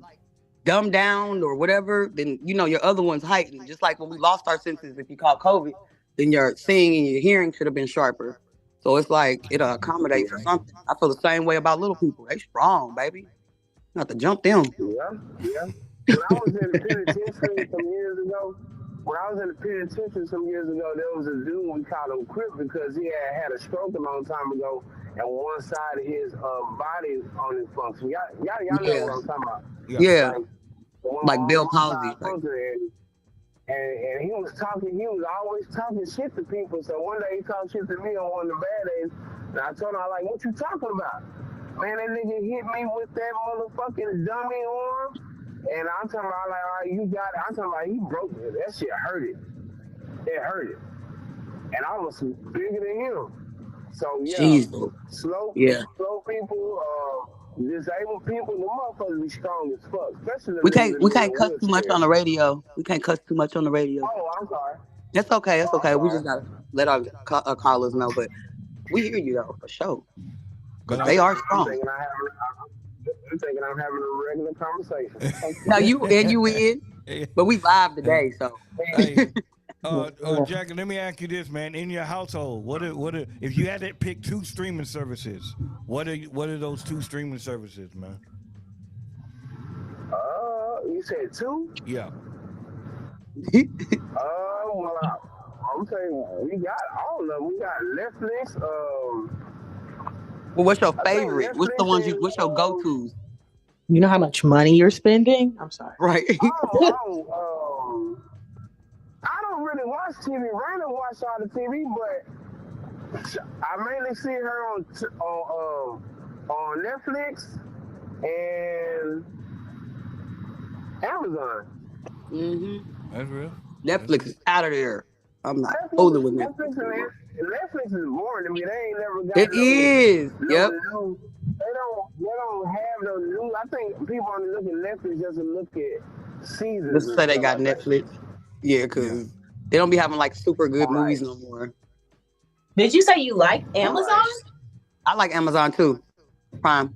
dumbed down or whatever, then you know your other one's heightened. Just like when we lost our senses, if you call COVID, then your seeing and your hearing should have been sharper. So it's like it'll accommodate for something. I feel the same way about little people. They strong, baby. Not to jump them. Yeah. When I was in the penitentiary some years ago, there was a dude we called him Crip because he had a stroke a long time ago, and one side of his body only function. Y'all know what I'm talking about. Yeah. Like Bill Palsy. And he was always talking shit to people. So one day he talked shit to me on one of the bad days, and I told him, what you talking about? Man, that nigga hit me with that motherfucking dummy arm. And I'm talking about, all right, you got it. I'm talking about, he broke it. That shit hurt it. It hurt it. And I was bigger than him. So, yeah. Slow people, disabled people, the motherfuckers be strong as fuck. Especially We can't cuss too much on the radio. Oh, I'm sorry. That's okay. We just gotta let our callers know. But we hear you though, for sure. Because they are strong. I'm thinking I'm having a regular conversation. Now you in, but we live today, so. Hey, Jackie, let me ask you this, man. In your household, what are if you had to pick 2 streaming services, what are those 2 streaming services, man? You said 2? Yeah. Well, I'm saying we got all of them. We got Netflix. Well, what's your favorite? What's the ones what's your go-tos? You know how much money you're spending? I'm sorry. Right. I don't really watch TV. Raina watch all the TV, but I mainly see her on Netflix and Amazon. Mm-hmm. That's real. Netflix is out of there. I'm not fooling with Netflix. Netflix is boring to me. They ain't never got. It is. Yep. They don't have no new. I think people only look at Netflix just to look at seasons. Just say they got Netflix. Yeah, because they don't be having like super good movies no more. Did you say you like Amazon? I like Amazon too. Prime.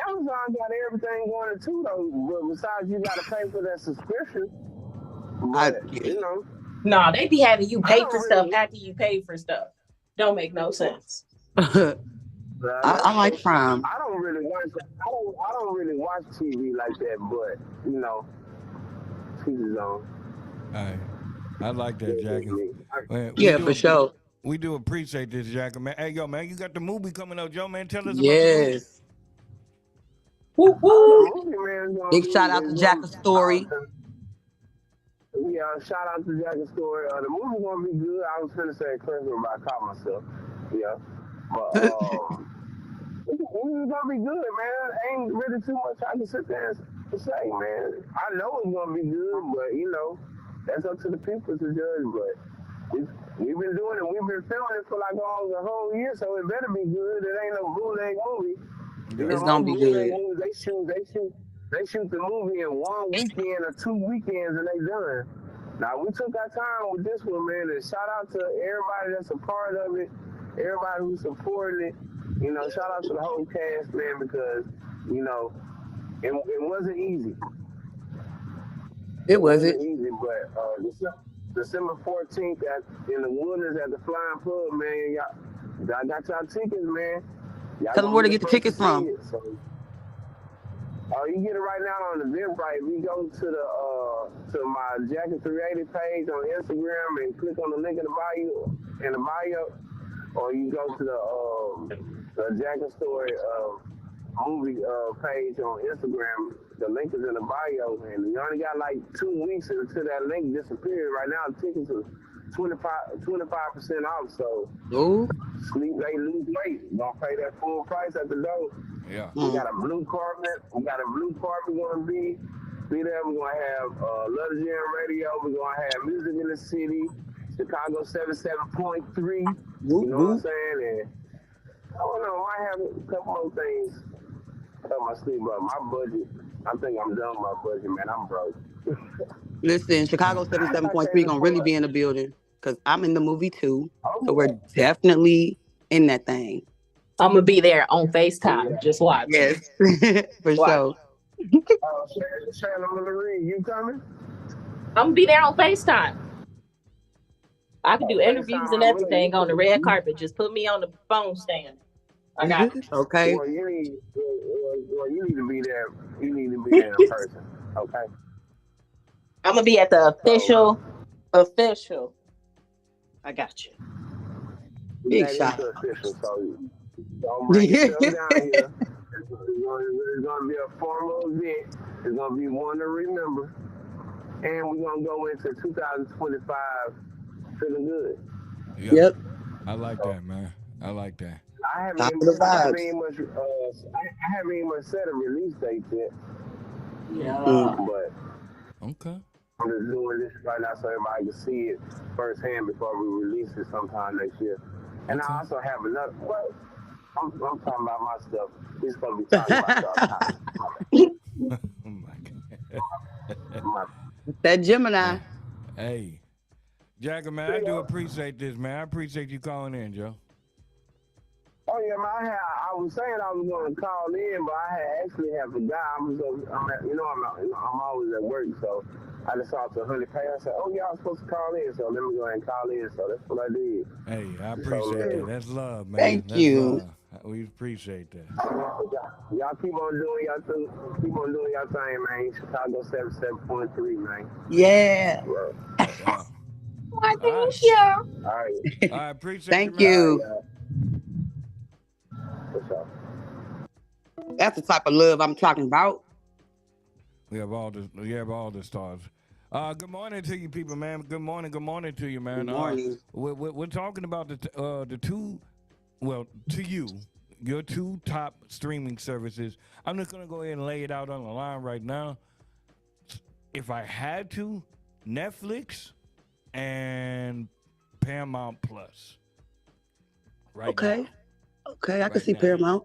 Amazon got everything going too though. But besides, you got to pay for that subscription. You know. No, they be having you pay for stuff after you pay for stuff. Don't make no sense. I like Prime. I don't really watch TV like that, but you know, TV's on. All right. I like that, Jackie. Man, Yeah, for sure. We do appreciate this, Jackie, man. Hey, yo, man, you got the movie coming out, Joe, man. Tell us about the movie. Yes. The movie, man, is gonna Big be, shout out to is Jack's story. Yeah, shout out to Jack's story. The movie's gonna be good. I was finna say Christmas, but I caught myself. Yeah, but it's gonna be good, man. Ain't really too much I can sit there and say, man. I know it's gonna be good, but you know, that's up to the people to judge. But we've been doing it. We've been filming it for like almost a whole year, so it better be good. It ain't no bootleg movie. You It's know, gonna be bootleg good. movies, they shoot the movie in 1 weekend or 2 weekends and they done. Now we took our time with this one, man, and shout out to everybody that's a part of it, everybody who supported it. You know, shout out to the whole cast, man, because, you know, it wasn't easy. It wasn't. Easy, but December 14th in the Wilderness at the Flying Pub, man, y'all got y'all tickets, man. Tell them where to get the tickets from. You get it right now on Eventbrite. If you go to my Jacket 380 page on Instagram and click on the link in the bio, or you go to the Jacket Story movie page on Instagram. The link is in the bio, and you only got like 2 weeks until that link disappears. Right now, the tickets are 25% off. So, sleep late, lose weight. Gonna pay that full price at the door. Yeah. We got a blue carpet. Gonna be there. We're gonna have Love the Jam Radio. We're gonna have Music in the City, Chicago 77.3. You know what I'm saying? And I don't know. I have a couple more things up my sleeve, but my budget. I think I'm done with my budget, man. I'm broke. Listen, Chicago 77.3 gonna really be in the building because I'm in the movie too. So we're definitely in that thing. I'm gonna be there on FaceTime. Just watch. Yes, for sure. Shayla Marie, you coming? I'm gonna be there on FaceTime. I can do interviews and everything on the red carpet. Just put me on the phone stand. I got it. Okay. Well, you need to be there. You need to be there in person. Okay. I'm gonna be at the official. I got you. Big shot. Don't bring yourself down here. It's gonna be a formal event. It's gonna be one to remember, and we're gonna go into 2025 feeling good. Yep. I like that, man. I like that. I haven't even much set a release date yet. Yeah. But okay. I'm just doing this right now so everybody can see it firsthand before we release it sometime next year. And I also have another. Well, I'm talking about my stuff. We're supposed to be talking about stuff. Oh my God. That Gemini. Hey, Jackie, man, I do appreciate this, man. I appreciate you calling in, Joe. Oh yeah, man. I was saying I was going to call in, but I actually forgot. I'm always at work, so I just saw the 100 pay. I said, "Oh yeah, I was supposed to call in, so let me go ahead and call in." So that's what I did. Hey, I appreciate that. That's love, man. Thank That's you. love. We appreciate that. Y'all keep on doing y'all thing. Keep on doing y'all thing, man. Chicago 77.3, man. Yeah. Thank you. All right. I appreciate Thank you. you. That's the type of love I'm talking about. We have all the stars. Good morning to you people, man. Good morning to you, man. Good morning. We're talking about the two, well, to you, your two top streaming services. I'm just gonna go ahead and lay it out on the line right now. If I had to, Netflix and Paramount Plus. Right. Okay. Now. Okay, I can see Paramount.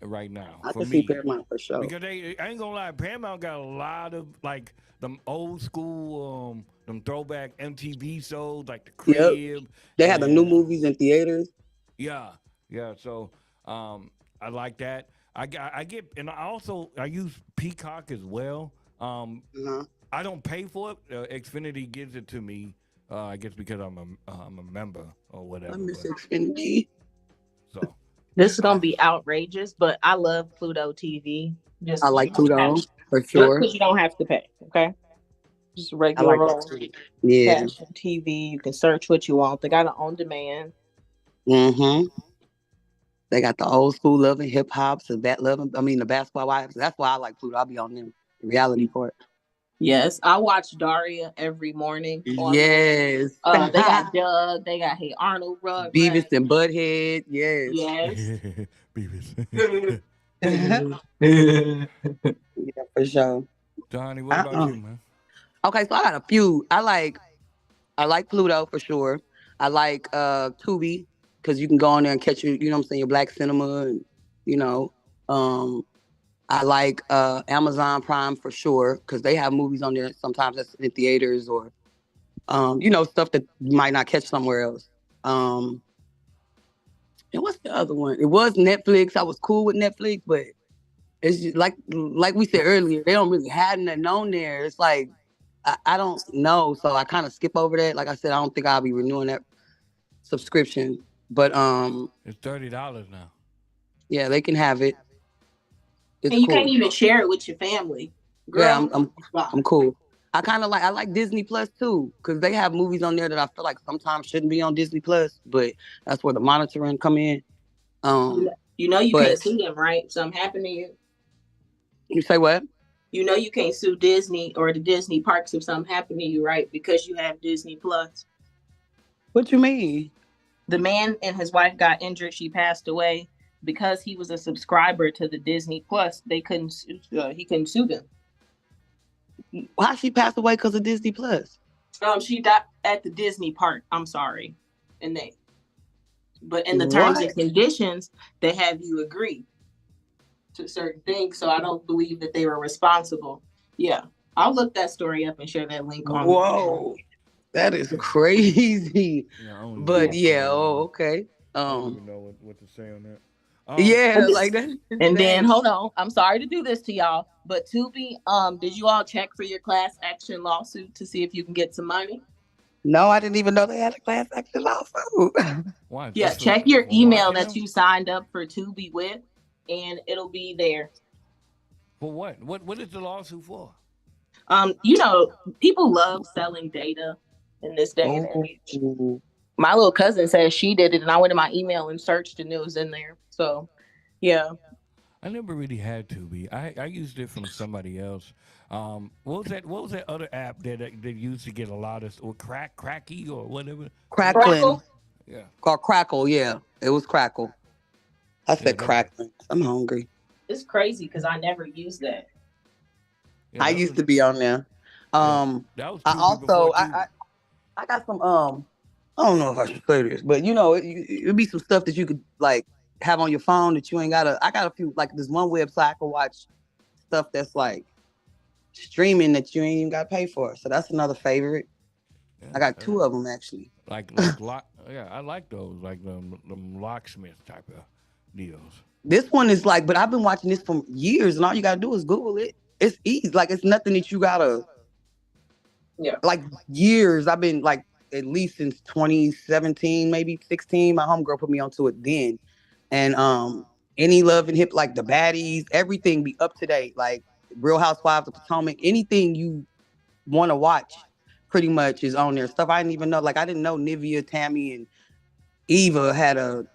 Right now, I for can me, see Paramount for sure. Because I ain't gonna lie, Paramount got a lot of like them old school, them throwback MTV shows like The Crib. Yep. They have the new movies in theaters. Yeah. So I like that. I get, and I use Peacock as well. I don't pay for it. Xfinity gives it to me. I guess because I'm a member or whatever. I miss Xfinity. So. This is gonna be outrageous, but I love Pluto TV. I like Pluto for sure. Because you don't have to pay. Okay. Just I like regular that old too. Yeah. fashion TV. You can search what you want. They got it on demand. Mm-hmm. They got the old school loving hip hops and that loving. I mean, the basketball wives. That's why I like Pluto. I'll be on them. The reality part. Yes, I watch Daria every morning on there. Yes. They got Doug. They got Hey Arnold, Beavis Rugrats. and Butthead. Yes. Yes. Beavis. Yeah, for sure. Donnie, what about you, man? Okay, so I got a few. I like Pluto for sure. I like Tubi because you can go on there and catch your, you know what I'm saying, your black cinema and you know. Um I like Amazon Prime for sure because they have movies on there sometimes that's in theaters or you know, stuff that you might not catch somewhere else. Um and what's the other one? It was Netflix. I was cool with Netflix, but it's just like we said earlier, they don't really have nothing on there. It's like I don't know, so I kind of skip over that. Like I said, I don't think I'll be renewing that subscription. But It's $30 now. yeah, they can have it. It's And you cool. can't even share it with your family. Yeah, Girl, I'm cool. I like Disney Plus too, because they have movies on there that I feel like sometimes shouldn't be on Disney Plus, but that's where the monitoring come in. you know you but can't sue them, right? Something happened to you. You say what? You know you can't sue Disney or the Disney parks if something happened to you, right? Because you have Disney Plus. What you mean? The man and his wife got injured. She passed away because he was a subscriber to the Disney Plus. They couldn't. He couldn't sue them. Why she passed away because of Disney Plus? She died at the Disney park. I'm sorry, but in the terms and conditions, they have you agree to certain things. So I don't believe that they were responsible. Yeah, I'll look that story up and share that link on. Whoa, that is crazy. Yeah, but yeah, okay. I don't even know what to say on that. Yeah, like that. And then hold on, I'm sorry to do this to y'all, but Tubi, did you all check for your class action lawsuit to see if you can get some money? No, I didn't even know they had a class action lawsuit. Why? Yeah, check your email that you signed up for Tubi with, and it'll be there. For what? What is the lawsuit for? You know, people love selling data in this day and age. My little cousin said she did it, and I went in my email and searched, and it was in there. So, yeah. I never really had Tubi. I used it from somebody else. What was that other app that used to get a lot of or Cracky or whatever? Crackling. Yeah. Called Crackle, yeah. It was Crackle. I said Crackling. I'm hungry. It's crazy because I never used that. Yeah, I used to be on there. that was I also I got some I don't know if I should say this, but you know, it'd be some stuff that you could like have on your phone that you ain't gotta. I got a few, like this one website I can watch stuff that's like streaming that you ain't even gotta pay for. So that's another favorite. Yeah, I got two of them actually. Like yeah, I like those, like the locksmith type of deals. This one is like, but I've been watching this for years, and all you gotta do is Google it. It's easy, like it's nothing that you gotta. Yeah. Like years, I've been like at least since 2017, maybe 16. My homegirl put me onto it then, and any Love and Hip, like the baddies, everything be up to date. Like Real Housewives of Potomac, anything you want to watch, pretty much is on there. Stuff I didn't even know. Like I didn't know Nivea, Tammy, and Eva had a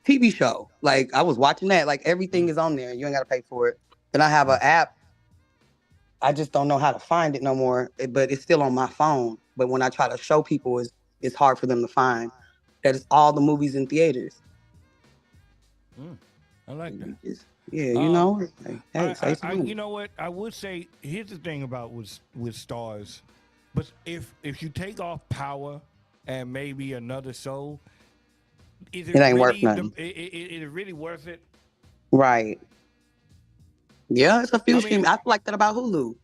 TV show. Like I was watching that. Like everything is on there. You ain't gotta pay for it. Then I have an app. I just don't know how to find it no more, but it's still on my phone. But when I try to show people, it's hard for them to find. That is all the movies in theaters. I like that. Yeah, you know. Like, hey, you know what? I would say here's the thing about with Stars, but if you take off Power and maybe another Soul, it ain't really worth nothing. Is it really worth it? Right. Yeah, it's a few streams. I feel like that about Hulu.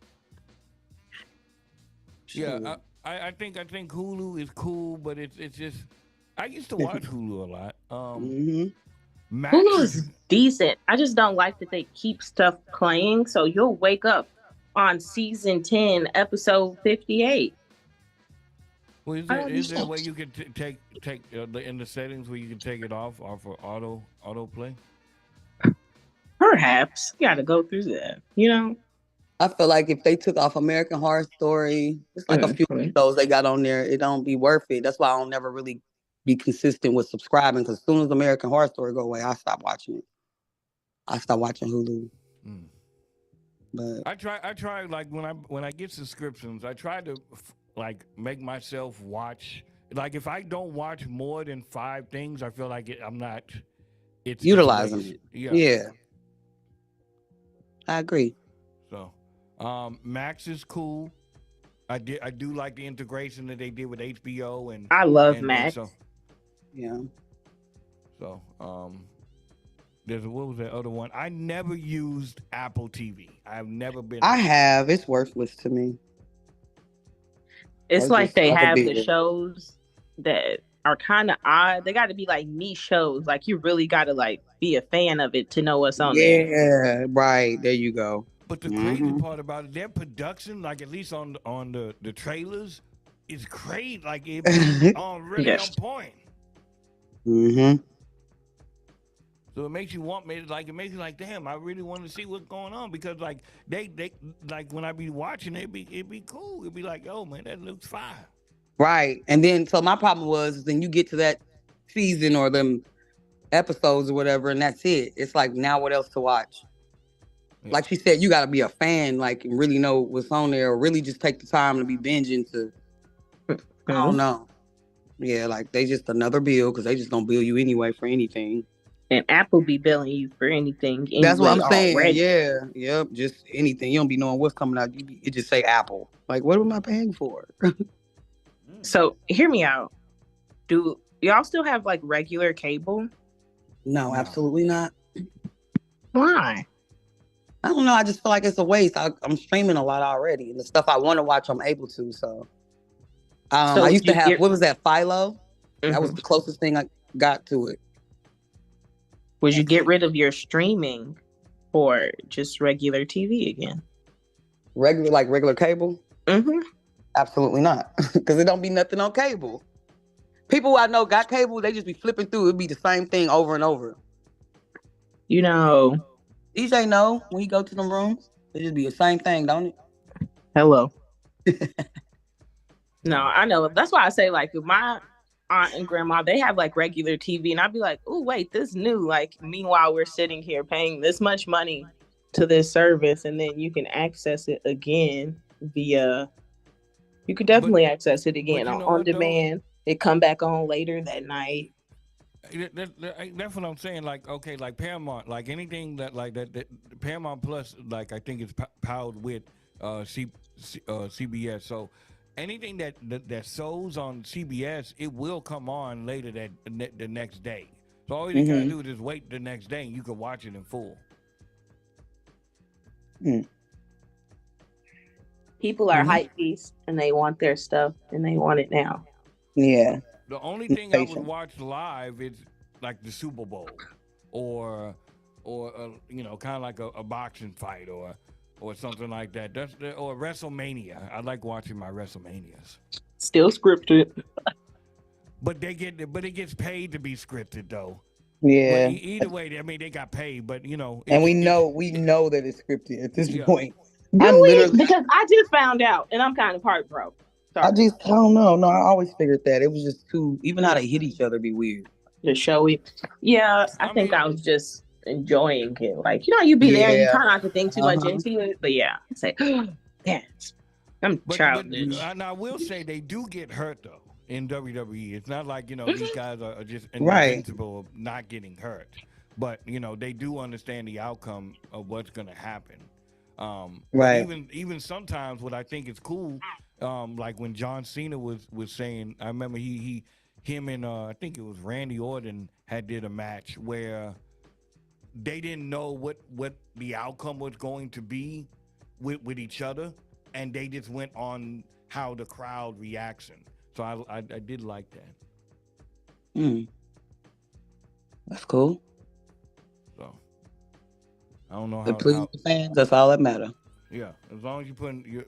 Yeah, I think Hulu is cool, but it's just I used to watch Hulu a lot. Max, Hulu is decent. I just don't like that they keep stuff playing, so you'll wake up on season 10, episode 58. Well, is there a way you can take in the settings where you can take it off for auto play? Perhaps you got to go through that, you know. I feel like if they took off American Horror Story, it's like a few shows they got on there. It don't be worth it. That's why I don't never really be consistent with subscribing. Because as soon as American Horror Story go away, I stop watching it. I stop watching Hulu. But I try like when I get subscriptions, I try to like make myself watch. Like if I don't watch more than 5 things, I feel like I'm not. It's utilizing it's it. Yeah. Yeah. I agree. So, Max is cool. I do like the integration that they did with HBO and I love and Max. so, Yeah. So, what was that other one? I never used Apple TV. I've never been. I have. It's worthless to me. It's I like just they rather have be- the shows that are kind of odd. They got to be like niche shows. Like you really got to like be a fan of it to know what's on there. Yeah, right. There you go. But the crazy part about it, their production, like at least on the trailers, is great. Like it be really on point. Mm-hmm. So it makes you want me like it makes you like, damn, I really want to see what's going on because like they like when I be watching it'd be cool. It'd be like, oh man, that looks fine. Right. And then so my problem was then you get to that season or them episodes or whatever, and that's it. It's like now what else to watch? Yeah. Like she said, you gotta be a fan, like and really know what's on there, or really just take the time to be binging to I don't know. Yeah, like they just another bill because they just gonna bill you anyway for anything. And Apple be billing you for anything. That's what I'm saying. Already. Yeah, yep, just anything. You don't be knowing what's coming out. It just say Apple. Like, what am I paying for? So hear me out. Do y'all still have like regular cable? No, absolutely not. Why? I don't know. I just feel like it's a waste. I'm streaming a lot already, and the stuff I want to watch, I'm able to. So, I used to have what was that Philo? That was the closest thing I got to it. Would you get rid of your streaming for just regular TV again? Regular cable? Mm-hmm. Absolutely not, because it don't be nothing on cable. People I know got cable, they just be flipping through. It'd be the same thing over and over. You know, DJ know when you go to them rooms, it just be the same thing, don't it? Hello. No, I know. That's why I say like with my aunt and grandma, they have like regular TV, and I'd be like, "Oh, wait, this new." Like, meanwhile, we're sitting here paying this much money to this service, and then you can access it again via. You could definitely access it again on demand. It come back on later that night. That's what I'm saying. Like, okay, like Paramount, like anything that Paramount Plus, like I think it's powered with CBS. So anything that shows on CBS, it will come on later the next day. So all you gotta do is just wait the next day, and you can watch it in full. People are hype beasts, and they want their stuff, and they want it now. Yeah. The only thing I would watch live is like the Super Bowl, or kind of like a boxing fight, or something like that. Or WrestleMania. I like watching my WrestleManias. Still scripted. But it gets paid to be scripted though. Yeah. But either way, I mean they got paid, but and we know that it's scripted at this point. Because I just found out, and I'm kind of heartbroken. I don't know. No, I always figured that. It was just too, even how they hit each other be weird. The showy. Yeah, I think I was just enjoying it. Like, you be there and you try not to think too much into it. But yeah, it's like, I'm childish. And I will say they do get hurt though in WWE. It's not like, these guys are just invincible of not getting hurt. But, they do understand the outcome of what's going to happen. Right. Even sometimes what I think is cool, like when John Cena was saying, I remember him and I think it was Randy Orton did a match where they didn't know what the outcome was going to be with each other, and they just went on how the crowd reaction. So I did like that. That's cool. So I don't know how. Please the fans. That's all that matter. Yeah, as long as you put your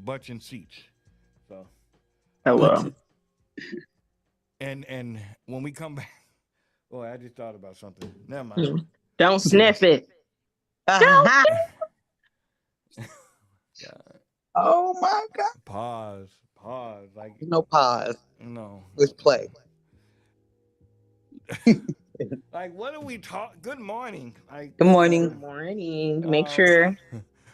butts in seats. So. Hello. And when we come back, boy, I just thought about something. Never mind. Don't sniff it. Oh my God. Pause. Like No pause. no. Let's play. Like what are we talking? Good morning. Like Good morning. Good morning. Make sure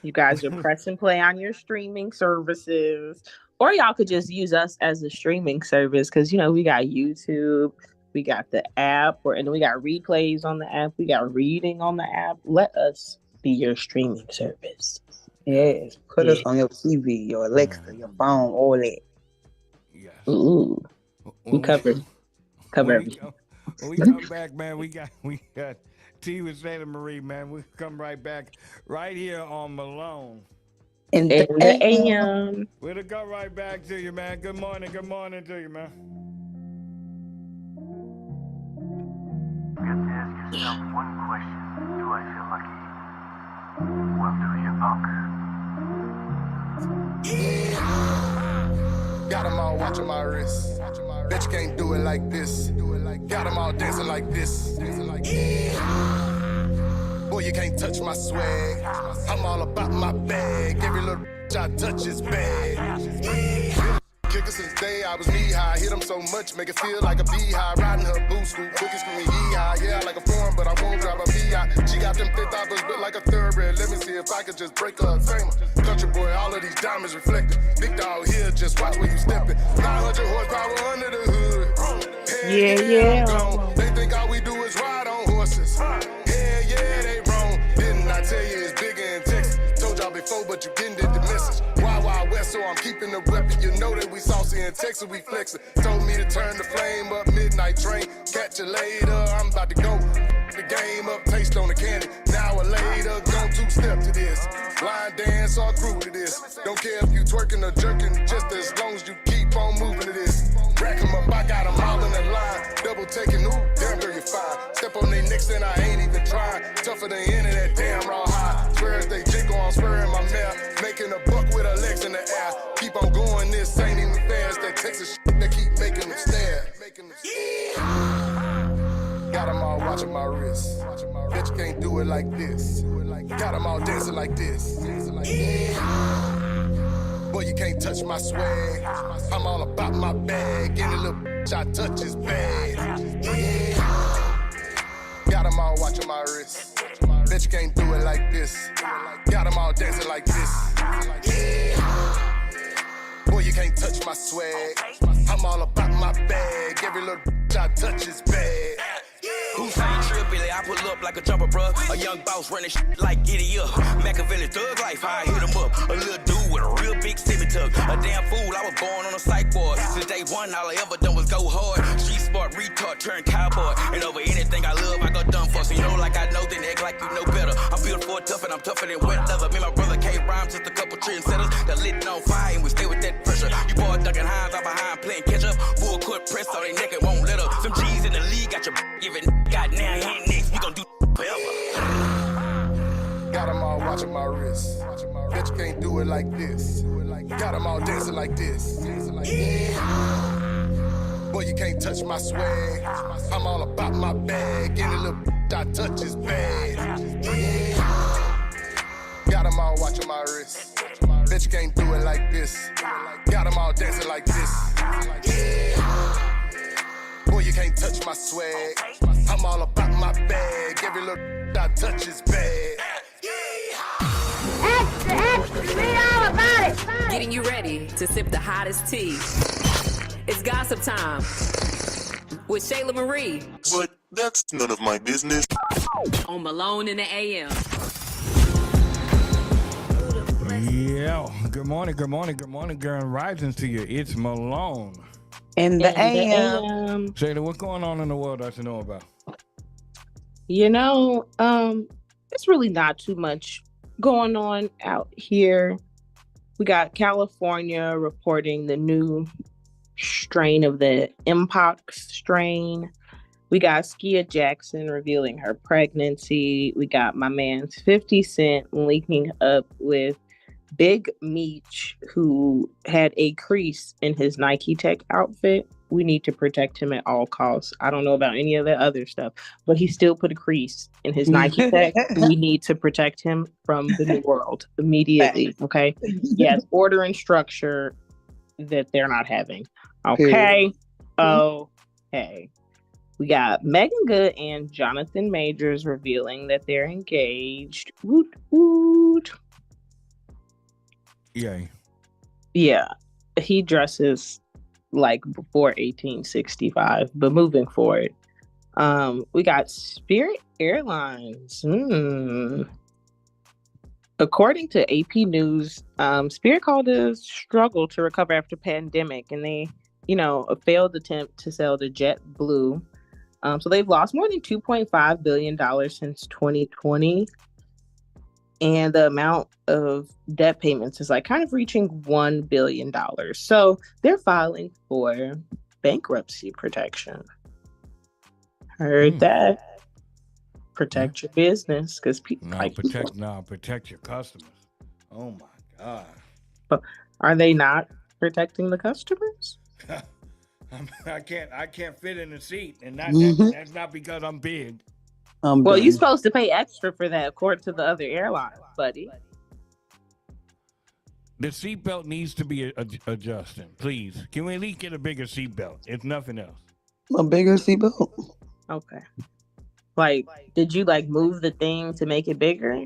you guys are press and play on your streaming services. Or y'all could just use us as a streaming service because, we got YouTube, we got the app, and then we got replays on the app, we got reading on the app. Let us be your streaming service. Yes. Put us on your TV, your Alexa, your phone, all that. Yes. Ooh. We cover everything. When we come back, man, we got T with Santa Marie, man. We come right back right here on Malone. In the AM. We'll go right back to you, man. Good morning to you, man. You have to ask yourself one question. Do I feel lucky? Well, do you, punk? Got them all watching my wrist. Bet you can't do it like this. Got them all dancing like this. Boy, you can't touch my swag. I'm all about my bag. Every little I touch is bad. Kicker since day I was knee high. Hit them so much, make it feel like a beehive. Riding her boost, scoop cookies from me high. Yeah, like a foreign, but I won't drive a VI. She got them fifth others built like a thoroughbred. Let me see if I could just break her a tamer. Country boy, all of these diamonds reflected. Big dog here, just watch where you stepping. 900 horsepower under the hood. Yeah. They think all we do is ride on horses. Yeah, they wrong. Didn't I tell you it's bigger in Texas? Told y'all before, but you didn't get the message. Wild West, so I'm keeping the weapon. You know that we saucy in Texas, we flexing. Told me to turn the flame up, midnight train. Catch you later, I'm about to go. The game up, taste on the candy. Now or later, gon' two-step to this. Line dance or crew to this. Don't care if you twerking or jerking, just as long as you keep on moving to this. Rack 'em up, I got 'em all in the line. Double taking, ooh, damn girl, you fine. Step on their necks and I ain't even trying. Tougher than any of that damn raw high. Swear as they jiggle, I'm swearing my mouth. Making a buck with her legs in the air. Keep on going, this ain't even fast. That Texas shit, they keep making them stare. Got 'em all watching my wrist. Bet you can't do it like this. Got 'em all dancing like this. Boy, you can't touch my swag. I'm all about my bag. Any little bitch I touch is bad. Got 'em all watching my wrist. Bet you can't do it like this. Got 'em all dancing like this. Boy, you can't touch my swag. I'm all about my bag. Every little bitch I touch is bad. Hussein Trillbilly, I pull up like a jumper, bruh. A young boss running shit like giddy up. Machiavelli thug life, how I hit him up. A little dude with a real big semi tuck. A damn fool, I was born on a psych ward. Since day one, all I ever done was go hard. Street smart, retard, turn cowboy. And over anything I love, I go dumb for. So you know like I know, then act like you know better. I'm built for tough and I'm tougher than wet leather. Me and my brother K-Rhyme, just a couple trendsetters. That lit on fire and we stay with that pressure. You boy ducking hinds out behind playing catch up. Full court press on they neck and won't let up. Some G's in the league got your giving. God now he ain't next, we gon' do forever. Got 'em all watching my wrist. Bet you can't do it like this. Got 'em all dancing like this. Boy, you can't touch my swag. I'm all about my bag. Any little bitch I touch is bad. Got 'em all watching my wrist. Bet you can't do it like this. Got 'em all dancing like this. Boy, you can't touch my swag. I'm all about my bag. Every little I touch is bad. Read all about it. Getting you ready to sip the hottest tea. It's gossip time with Shayla Marie. But that's none of my business. On Malone in the AM. Yeah. Good morning, Grand Rising to you. It's Malone. In the AM. Shayla, what's going on in the world I should know about? It's really not too much going on out here. We got California reporting the new strain of the Mpox strain. We got Skia Jackson revealing her pregnancy. We got my man's 50 Cent linking up with Big Meech, who had a crease in his Nike Tech outfit. we need to protect him at all costs. I don't know about any of the other stuff, but he still put a crease in his Nike tech. We need to protect him from the new world immediately. Okay. Yes, order and structure that they're not having. Okay. Okay. We got Megan Good and Jonathan Majors revealing that they're engaged. Woot woot. Yay. Yeah. He dresses like before 1865, but moving forward. We got Spirit Airlines. According to AP News, Spirit called a struggle to recover after pandemic, and they, a failed attempt to sell to JetBlue. So they've lost more than $2.5 billion since 2020. And the amount of debt payments is like kind of reaching $1 billion. So they're filing for bankruptcy protection. Heard that. Protect your business, because people protect your customers. Oh my God. But are they not protecting the customers? I can't fit in the seat, and that's not because I'm big. Well, you're supposed to pay extra for that, according to the other airlines, buddy. The seatbelt needs to be adjusted, please. Can we at least get a bigger seatbelt? If nothing else. A bigger seatbelt. Okay. Like, did you move the thing to make it bigger?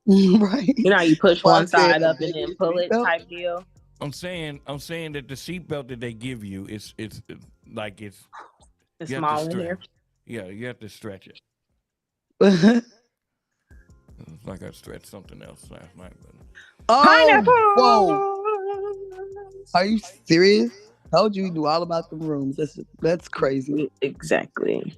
Right. You know how you push one side up and then pull it type deal? I'm saying that the seatbelt that they give you it's small in here. Yeah, you have to stretch it. It's like I stretched something else last night. Pineapple! Whoa. Are you serious? Told you knew all about the rooms. That's crazy. Exactly.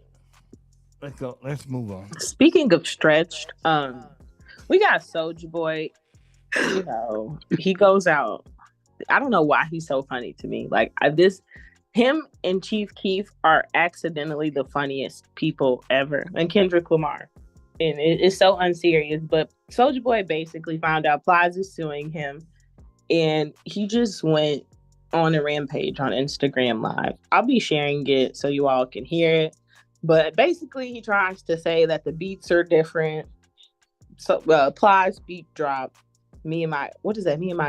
Let's go. Let's move on. Speaking of stretched, we got Soulja Boy. He goes out. I don't know why he's so funny to me. Him and Chief Keef are accidentally the funniest people ever, and Kendrick Lamar. And it's so unserious, but Soulja Boy basically found out Plies is suing him, and he just went on a rampage on Instagram Live. I'll be sharing it so you all can hear it, but basically he tries to say that the beats are different. So Plies beat drop, Me and My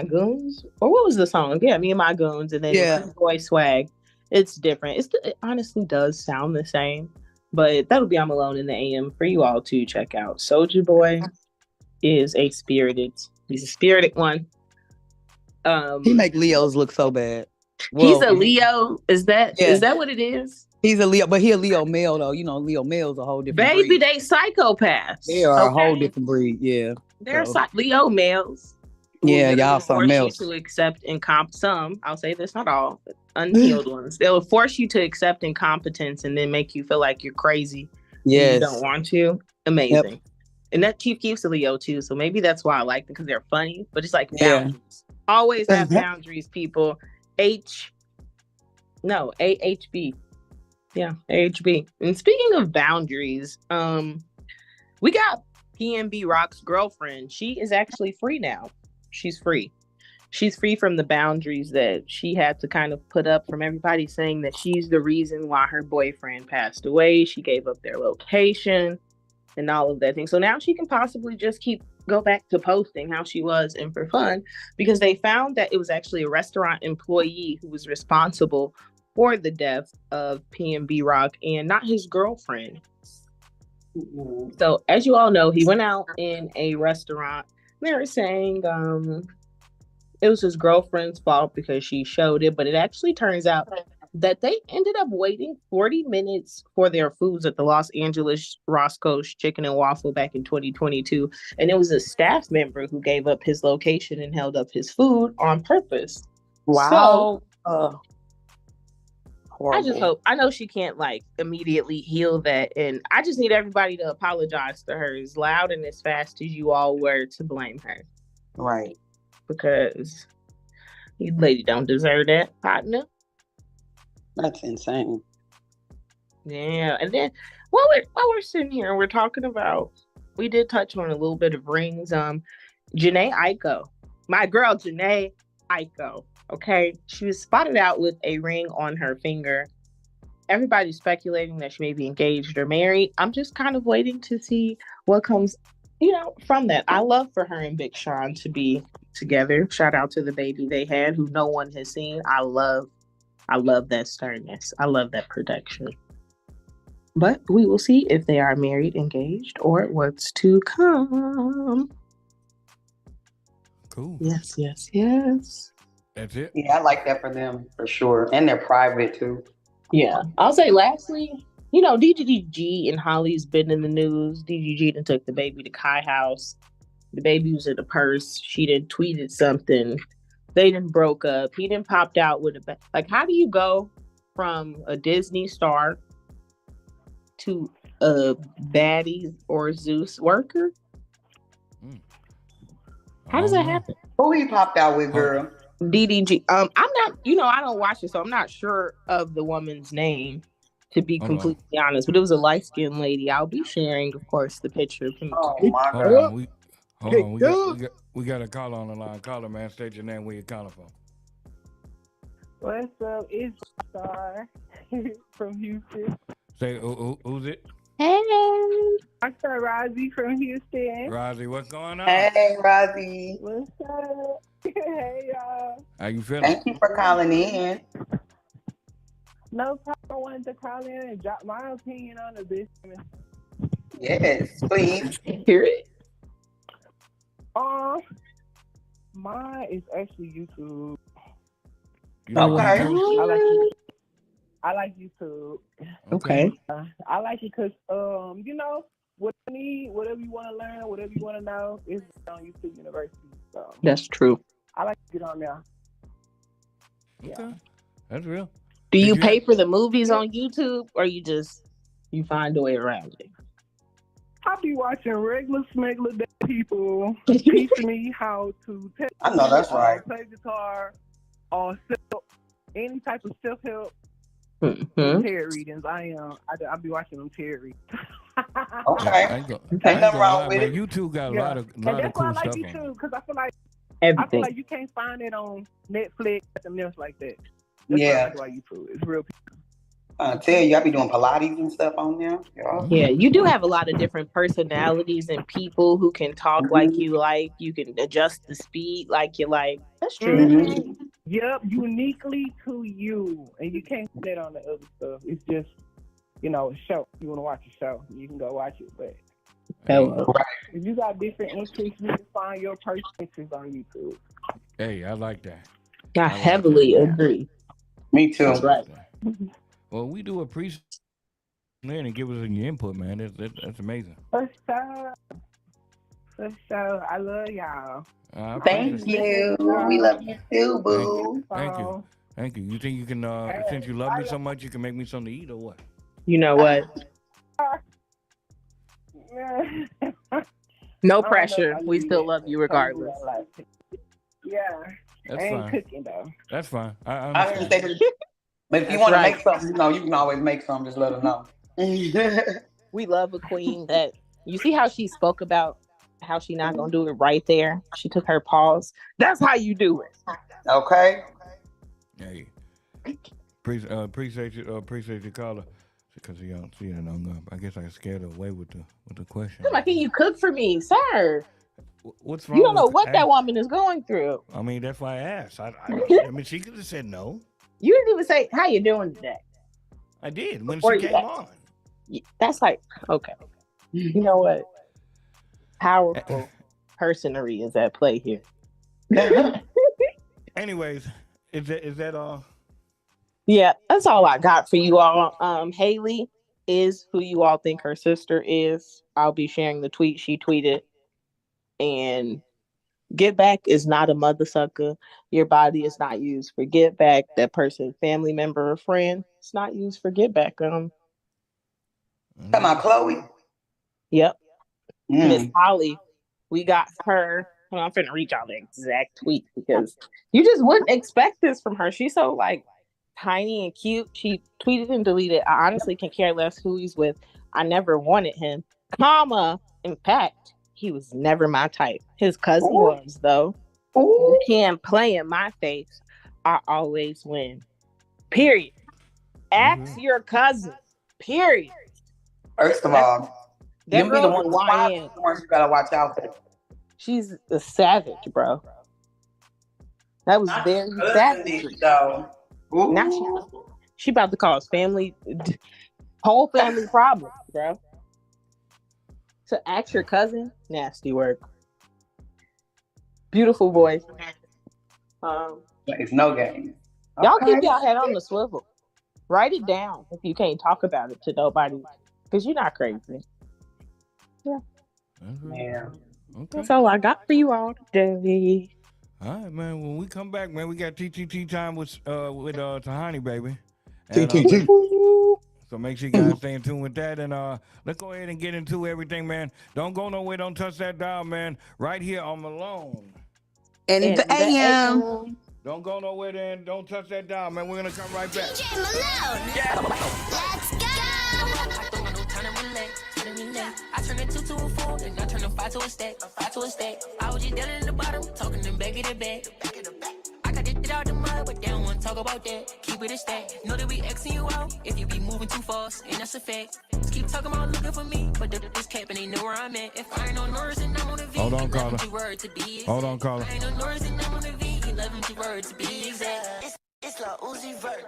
Goons? Or what was the song? Yeah, Me and My Goons, and then Boy Swag. It's different. It honestly does sound the same. But that'll be on Malone in the AM for you all to check out. Soulja Boy is he's a spirited one. He make Leos look so bad. He's a Leo. Is that what it is? He's a Leo, but he a Leo male though. Leo male's a whole different breed. breed. They psychopaths. They are a whole different breed, yeah. They're Leo males. Yeah, y'all some males. To accept some, I'll say this, not all, unhealed ones. They'll force you to accept incompetence and then make you feel like you're crazy. Yes. You don't want to. Amazing. Yep. And that Chief Keef's a Leo too, so maybe that's why I like them, because they're funny, but it's like boundaries. Always have boundaries, people. AHB. Yeah, AHB. And speaking of boundaries, we got PNB Rock's girlfriend. She is actually free now. She's free. She's free from the boundaries that she had to kind of put up from everybody saying that she's the reason why her boyfriend passed away. She gave up their location and all of that thing. So now she can possibly just go back to posting how she was and for fun, because they found that it was actually a restaurant employee who was responsible for the death of PNB Rock and not his girlfriend. So as you all know, he went out in a restaurant. They were saying it was his girlfriend's fault because she showed it, but it actually turns out that they ended up waiting 40 minutes for their foods at the Los Angeles Roscoe's Chicken and Waffle back in 2022. And it was a staff member who gave up his location and held up his food on purpose. Wow. So, I just hope, I know she can't immediately heal that. And I just need everybody to apologize to her as loud and as fast as you all were to blame her. Right. Because you lady don't deserve that, partner. That's insane. Yeah. And then while we're sitting here and we're talking about, we did touch on a little bit of rings. Janae Aiko, my girl Janae Aiko. Okay, she was spotted out with a ring on her finger everybody's speculating that she may be engaged or married. I'm just kind of waiting to see what comes, from that. I love for her and Big Sean to be together. Shout out to the baby they had, who no one has seen. I love that sternness. I love that production. But we will see if they are married, engaged, or what's to come. Cool. Yes. That's it. Yeah, I like that for them for sure, and they're private too. Yeah, I'll say lastly, DGG and Holly's been in the news. DGG done took the baby to Kai house. The baby was in a purse. She done tweeted something. They done broke up. He done popped out with a like. How do you go from a Disney star to a baddie or Zeus worker? How does that happen? Who he popped out with, girl? DDG. I'm not. I don't watch it, so I'm not sure of the woman's name, to be completely honest. But it was a light skinned lady. I'll be sharing, of course, the picture. Oh my God. Hold on. We got a caller on the line. Caller, man, state your name, where you calling from. What's up? It's Star from Houston. Say, who's it? Hey. Dr. Rozzy from Houston. Rozzy, what's going on? Hey, Rozzy. What's up? Hey, y'all. How you feeling? Thank you for calling in. No problem. I wanted to call in and drop my opinion on the business. Yes, please. Hear it. Mine is actually YouTube. Okay. I like YouTube. Okay. I like it because, what you need, whatever you want to learn, whatever you want to know, is on YouTube University. So That's true. I like to get on there. Okay. That's real. Do you pay for the movies on YouTube, or you find a way around it? I be watching regular smuggler people teaching me how to play guitar or any type of self-help. Tarot readings. I be watching them tarot readings. Okay. Ain't nothing wrong with it. YouTube got a lot of cool stuff. That's why I like YouTube, because I feel like you can't find it on Netflix or something else like that. That's why I like YouTube. It's real people. I tell you, I be doing Pilates and stuff on there. Yeah, you do have a lot of different personalities and people who can talk like you like. You can adjust the speed like you like. That's true. Yep, uniquely to you. And you can't put that on the other stuff. It's just, a show. You want to watch a show, you can go watch it. But if you got different interests, you can find your personal interests on YouTube. Hey, I like that. I heavily agree. Me too. That's right. Well, we do appreciate and give us your input, man. That's amazing. For sure. I love y'all. Thank you. We love you too, boo. Thank you. You think you can, since you love me so much, you can make me something to eat or what? You know what? No pressure. We still love you regardless. Yeah. That's I ain't fine. cooking though. That's fine. I understand. But if you want to make something, you can always make something. Just let us know. We love a queen that, you see how she spoke about how she not gonna do it right there. She took her pause. That's how you do it. Okay. Hey, appreciate your caller. Because you don't see it, I guess I scared her away with the question. Like, can you cook for me, sir? What's wrong? You don't know what that woman is going through. I mean, that's why I asked. I mean, she could have said no. You didn't even say, how you doing today? I did when she came on. That's like, okay. You know what? Powerful personery is at play here. Anyways, is that all? Yeah, that's all I got for you all. Haley is who you all think her sister is. I'll be sharing the tweet she tweeted. And get back is not a mother sucker. Your body is not used for get back. That person, family member or friend, it's not used for get back. Come on, Chloe. Yep. Miss Holly, we got her. Well, I'm finna reach out the exact tweet because you just wouldn't expect this from her. She's so tiny and cute. She tweeted and deleted. I honestly can care less who he's with. I never wanted him. In fact, he was never my type. His cousin was, though. You can't play in my face. I always win. Period. Ask your cousin. Period. First of all, That them be the girl's ones, a YN. the ones you gotta watch out for. She's a savage, bro. That was very savage. Though. Now she about to cause whole family problems, bro. To ask your cousin, nasty work. Beautiful voice. It's no game. Y'all keep y'all head on the swivel. Write it down if you can't talk about it to nobody, because you're not crazy. Yeah. Yeah. Okay. That's all I got for you all today. All right, man. When we come back, man, we got TTT time with Tahani, baby. And, so make sure you guys stay in tune with that. And let's go ahead and get into everything, man. Don't go nowhere. Don't touch that dial, man. Right here on Malone. And the AM. Don't go nowhere then. Don't touch that dial, man. We're going to come right back. DJ Malone. Yeah. Let's go. I turn a 2 to a 4, then I turn a 5 to a stack, a 5 to a stack. I was just down in the bottom, talking them back of the back. I got this out the mud, but they don't want to talk about that. Keep it a stack. Know that we Xing you out if you be moving too fast, and that's a fact. Just keep talking about looking for me, but this cap and they know where I'm at. If I ain't on Norris and I'm on the V, Hold on, caller. Hold on, caller. I ain't on Norris and I'm on the V, 11 words to be exact. It's La Uzi Vert.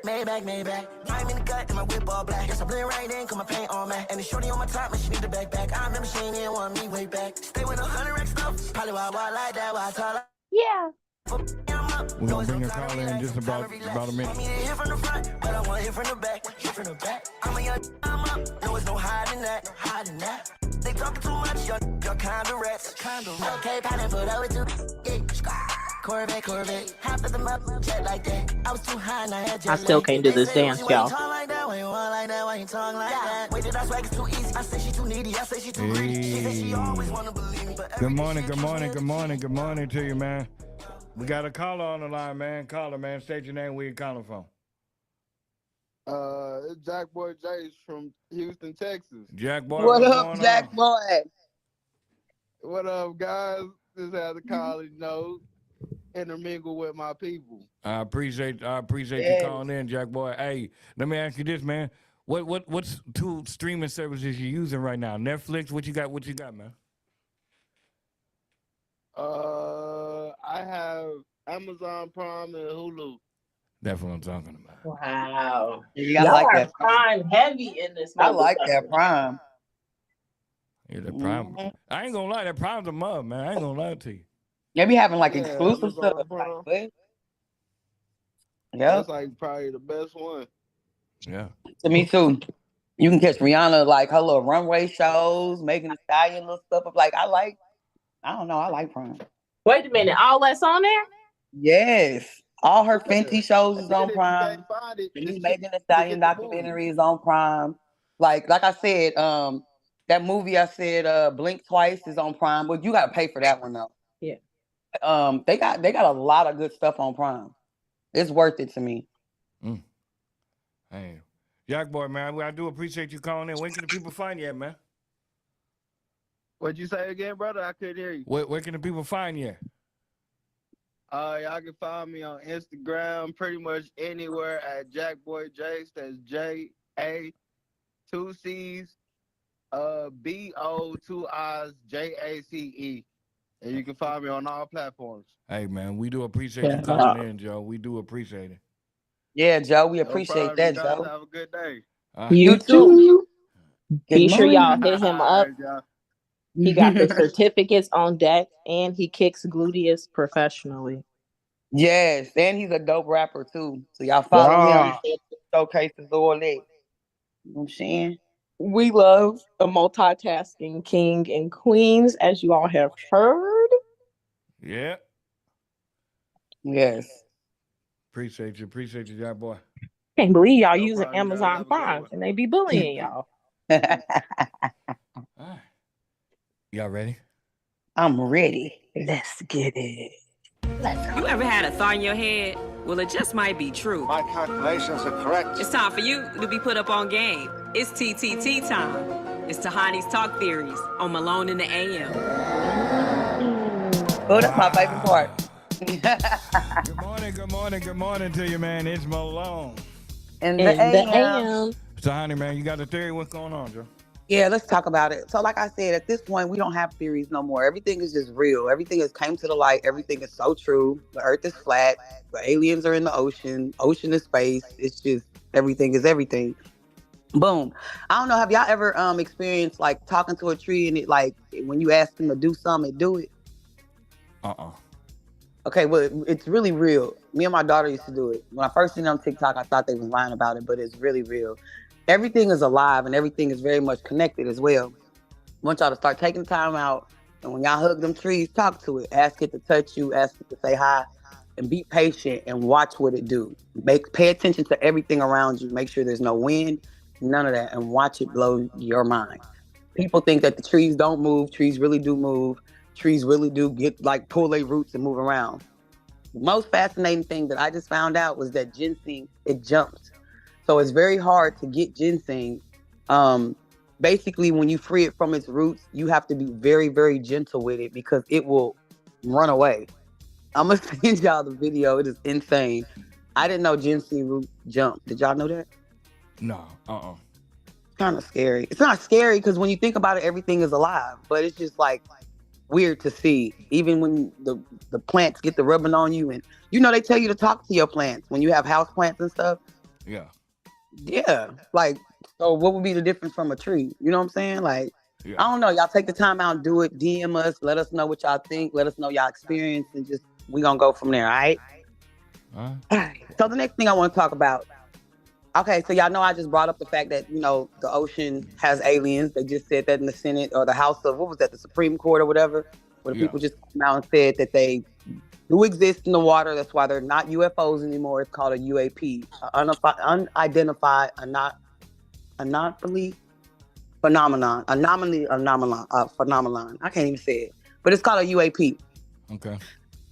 Maybach. I'm in the gut and my whip all black. Yes, I blend right in, cause my paint on man. And the shorty on my top, man, she need the backpack. I remember she ain't want me way back. Stay with 100 racks stuff. Probably why I like that, why I tall like. Yeah. We're going to bring a caller in just about a minute. Hit from the front, but I want hit from the back. Hit from the back. I'm a young, I'm up. No, it's no hiding that. No hiding that. They talking too much, you're kind of rats. Okay, pineapple, that was too. Corvette. Half of them up, jet like that. I was too high, and I had jet. I still can't do this dance, y'all. Why you want like that? Why you talk like that? Wait, did I swag? It's too easy. I say she too needy. I say she too greedy. She said she always wanna believe me, but Good morning to you, man. We got a caller on the line, man. Caller, man. State your name. Where you calling from? It's Jack Boy Jace from Houston, Texas. Jack Boy. What up, Jack Boy? What up, guys? Just had to call it, intermingle with my people. I appreciate you calling in, Jack Boy. Hey, let me ask you this, man. What's two streaming services you using right now? Netflix. What you got, man? I have Amazon Prime and Hulu. That's what I'm talking about. Wow. Yeah, I like that. Prime heavy in this. I like that Prime. Yeah, that Prime. Mm-hmm. I ain't gonna lie, that Prime's a mug, man. I ain't gonna lie to you. They be having like exclusive stuff. Yeah. That's like probably the best one. Yeah. To me too. You can catch Rihanna like her little runway shows, making the stallion little stuff up. Like I like Prime. Wait a minute, all that's on there? Yes. All her Fenty shows is on Prime. The new Megan Thee Stallion documentary is on Prime. Like I said, that movie I said, Blink Twice is on Prime, but you gotta pay for that one though. Yeah. They got a lot of good stuff on Prime. It's worth it to me. Hey, Jack Boy, man, I do appreciate you calling in. Where can the people find you at, man? What'd you say again, brother? I couldn't hear you. Where can the people find you? Y'all can find me on Instagram pretty much anywhere at Jack Boy Jace. That's JA 2 C's BO 2 I's JACE. And you can find me on all platforms. Hey, man, we do appreciate you calling in, Joe. We do appreciate it. Yeah, Joe, we appreciate that, Joe. Have a good day. You too. Be sure morning. y'all hit him up. All right, He got the certificates on deck, and he kicks gluteus professionally. Yes, and he's a dope rapper too. So y'all follow him. Showcases all that. You know what I'm saying? We love a multitasking king and queens, as you all have heard. Yeah. Yes. Appreciate you, Jack Boy. Can't believe y'all using Amazon Prime and they be bullying y'all. Y'all ready? I'm ready. Let's get it. You ever had a thought in your head? Well, it just might be true. My calculations are correct. It's time for you to be put up on game. It's TTT time. It's Tahani's Talk Theories on Malone in the AM. Oh, that's my favorite part. Good morning to you, man. It's Malone. In the In the AM. AM. So, honey, man, you got a theory? What's going on, Joe? Yeah, let's talk about it. So, like I said, at this point, we don't have theories no more. Everything is just real. Everything has came to the light. Everything is so true. The Earth is flat. The aliens are in the ocean. Ocean is space. It's just everything is everything. Boom. I don't know. Have y'all ever experienced like talking to a tree and it like when you ask them to do something, it do it? Okay, well, it's really real. Me and my daughter used to do it. When I first seen it on TikTok, I thought they was lying about it, but it's really real. Everything is alive and everything is very much connected as well. I want y'all to start taking time out, and when y'all hug them trees, talk to it. Ask it to touch you, ask it to say hi, and be patient and watch what it do. Pay attention to everything around you. Make sure there's no wind, none of that, and watch it blow your mind. People think that the trees don't move. Trees really do move. Trees really do get like pull their roots and move around. The most fascinating thing that I just found out was that ginseng, it jumps. So it's very hard to get ginseng. Basically, when you free it from its roots, you have to be very, very gentle with it because it will run away. I'm going to send y'all the video. It is insane. I didn't know ginseng root jump. Did y'all know that? No. It's kind of scary. It's not scary because when you think about it, everything is alive. But it's just like weird to see. Even when the plants get the rubbing on you. And, you know, they tell you to talk to your plants when you have house plants and stuff. Yeah. Yeah. Like, so what would be the difference from a tree? You know what I'm saying? Like, I don't know. Y'all take the time out and do it. DM us. Let us know what y'all think. Let us know y'all experience. And just, we going to go from there. All right? All right. So the next thing I want to talk about. Okay, so y'all know I just brought up the fact that, you know, the ocean has aliens. They just said that in the Senate or the House of, what was that, the Supreme Court or whatever, where the people just came out and said that they do exist in the water. That's why they're not UFOs anymore. It's called a UAP, unidentified anomaly phenomenon. I can't even say it, but it's called a UAP. Okay.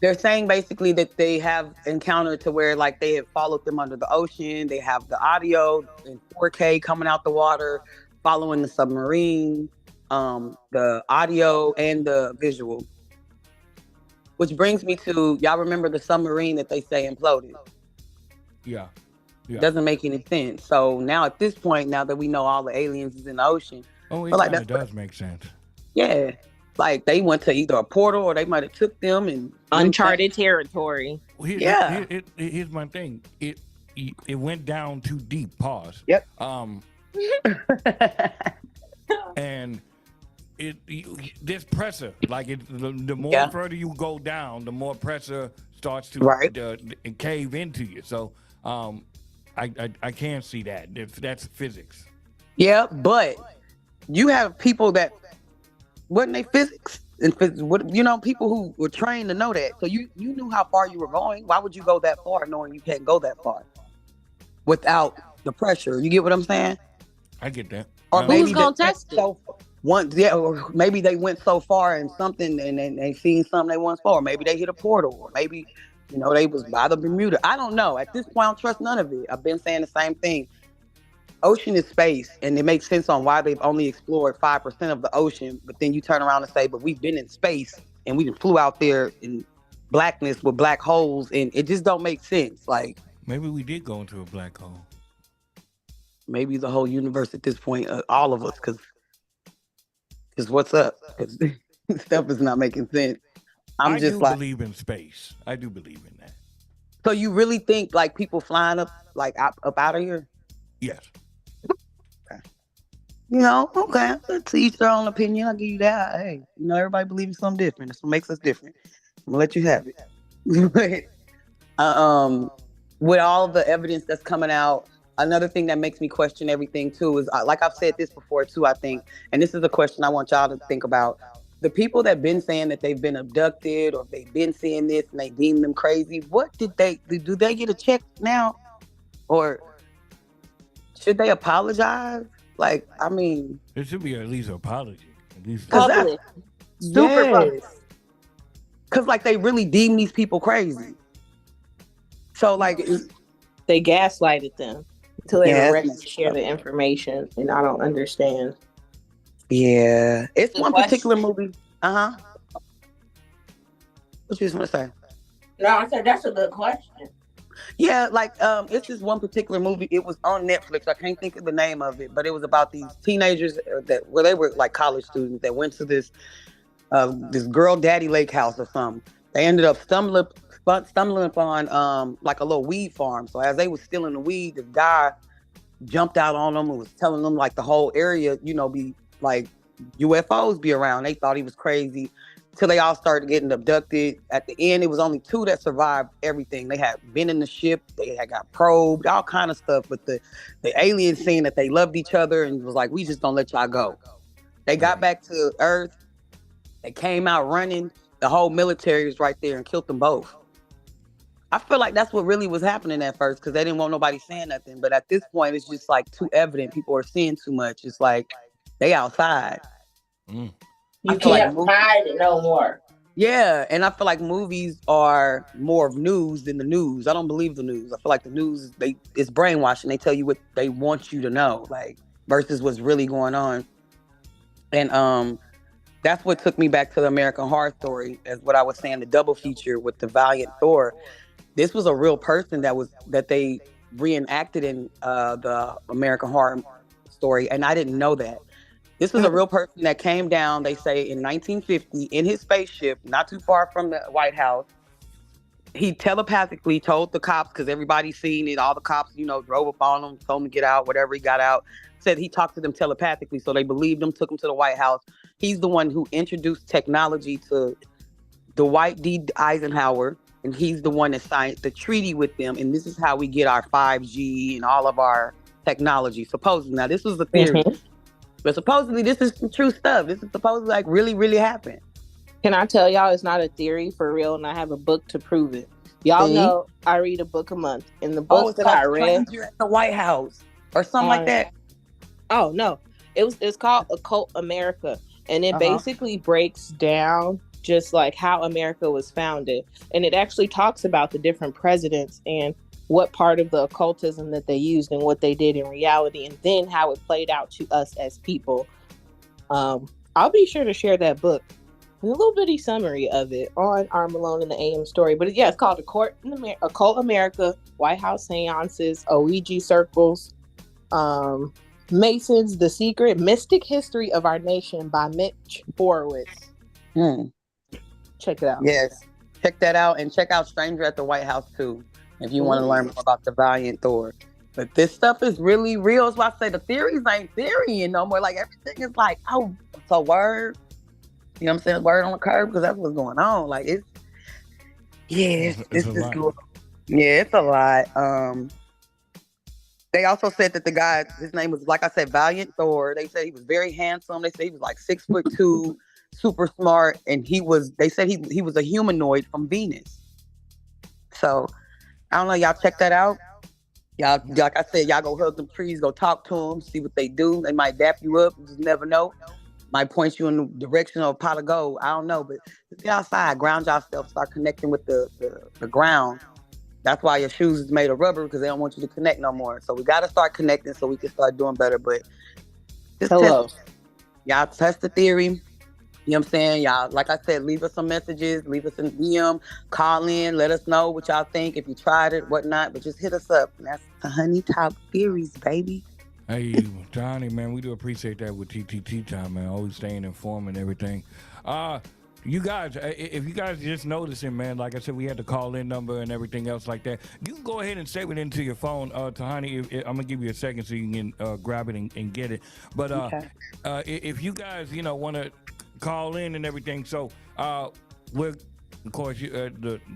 They're saying basically that they have encountered to where like they have followed them under the ocean. They have the audio in 4K coming out the water, following the submarine, the audio and the visual. Which brings me to, y'all remember the submarine that they say imploded? Yeah. Doesn't make any sense. So now at this point, now that we know all the aliens is in the ocean. Oh, it like kind of does make sense. Yeah. Like they went to either a portal or they might have took them and uncharted territory. Here's my thing. It went down too deep. Pause. Yep. And there's pressure. Like the more further you go down, the more pressure starts to cave into you. So I can't see that. That's physics. Yeah, but you have people that wasn't they physics and people who were trained to know that. So you knew how far you were going. Why would you go that far knowing you can't go that far without the pressure? You get what I'm saying? I get that. Or maybe who's gonna test it? Or maybe they went so far in something and they seen something they once for. Or maybe they hit a portal, or maybe they was by the Bermuda. I don't know. At this point, I don't trust none of it. I've been saying the same thing. Ocean is space, and it makes sense on why they've only explored 5% of the ocean. But then you turn around and say, but we've been in space and we flew out there in blackness with black holes, and it just don't make sense. Like maybe we did go into a black hole. Maybe the whole universe at this point, all of us, because what's up? Because stuff is not making sense. I do believe in space. I do believe in that. So you really think like people flying up out of here? Yes. Okay. To each their own opinion. I'll give you that. Hey, everybody believes in something different. That's what makes us different. I'm gonna let you have it. With all the evidence that's coming out, another thing that makes me question everything too is, like I've said this before too, I think, and this is a question I want y'all to think about. The people that been saying that they've been abducted or they've been seeing this and they deem them crazy, do they get a check now? Or should they apologize? Like, I mean, there should be at least an apology. At least public. Super public. Because like they really deem these people crazy. So like they gaslighted them until they were ready to share the information, and I don't understand. Yeah, it's one particular movie. What you just want to say? No, I said that's a good question. Yeah, like it's this one particular movie. It was on Netflix. I can't think of the name of it, but it was about these teenagers they were like college students that went to this girl daddy lake house or something. They ended up stumbling upon like a little weed farm. So as they was stealing the weed, the guy jumped out on them and was telling them like the whole area, be like UFOs be around. They thought he was crazy till they all started getting abducted. At the end, it was only 2 that survived everything. They had been in the ship, they had got probed, all kind of stuff. But the aliens seen that they loved each other and was like, we just don't let y'all go. They got back to Earth. They came out running. The whole military was right there and killed them both. I feel like that's what really was happening at first because they didn't want nobody saying nothing. But at this point, it's just like too evident. People are seeing too much. It's like they outside. You can't hide it no more. Yeah, and I feel like movies are more of news than the news. I don't believe the news. I feel like the news it's brainwashing. They tell you what they want you to know, like versus what's really going on. And that's what took me back to the American Horror Story, as what I was saying, the double feature with the Valiant Thor. This was a real person that they reenacted in the American Horror Story, and I didn't know that. This was a real person that came down, they say, in 1950 in his spaceship, not too far from the White House. He telepathically told the cops, because everybody seen it, all the cops, drove up on him, told him to get out, whatever, he got out. Said he talked to them telepathically, so they believed him, took him to the White House. He's the one who introduced technology to Dwight D. Eisenhower, and he's the one that signed the treaty with them, and this is how we get our 5G and all of our technology, supposedly. Now, this was the theory. Mm-hmm. But supposedly this is some true stuff. This is supposedly like really, really happened. Can I tell y'all it's not a theory for real, and I have a book to prove it. Y'all know I read a book a month. In the book that I read, Stranger at the White House or something like that. Oh no, it's called Occult America, and it basically breaks down just like how America was founded, and it actually talks about the different presidents and what part of the occultism that they used and what they did in reality, and then how it played out to us as people. I'll be sure to share that book and a little bitty summary of it on our Malone in the AM story. But it's called Occult America, White House Seances, OEG Circles, Masons, The Secret, Mystic History of Our Nation by Mitch Horowitz. Check it out. Yes, check that out, and check out Stranger at the White House too, if you want to learn more about the Valiant Thor. But this stuff is really real. That's why I say the theories ain't theorying no more. Like everything is like, oh, so word. You know what I'm saying? Word on the curb, because that's what's going on. Like it's just cool. Yeah, it's a lot. They also said that the guy, his name was, like I said, Valiant Thor. They said he was very handsome. They said he was like 6'2", super smart, and they said he was a humanoid from Venus. So I don't know, y'all check that out. Y'all, like I said, y'all go hug them trees, go talk to them, see what they do. They might dap you up, you just never know. Might point you in the direction of a pot of gold. I don't know, but just get outside, ground yourself, start connecting with the ground. That's why your shoes is made of rubber, because they don't want you to connect no more. So we got to start connecting so we can start doing better. But just y'all test the theory. You know what I'm saying? Y'all, like I said, leave us some messages, leave us an DM, call in, let us know what y'all think, if you tried it, whatnot. But just hit us up. And that's the Honey Talk Theories, baby. Hey, Johnny, man, we do appreciate that with TTT time, man. Always staying informed and everything. You guys, if you guys just noticing, man, like I said, we had the call-in number and everything else like that. You can go ahead and save it into your phone, Tahani. I'm going to give you a second so you can grab it and get it. But if you guys, want to call in and everything, so we're, of course,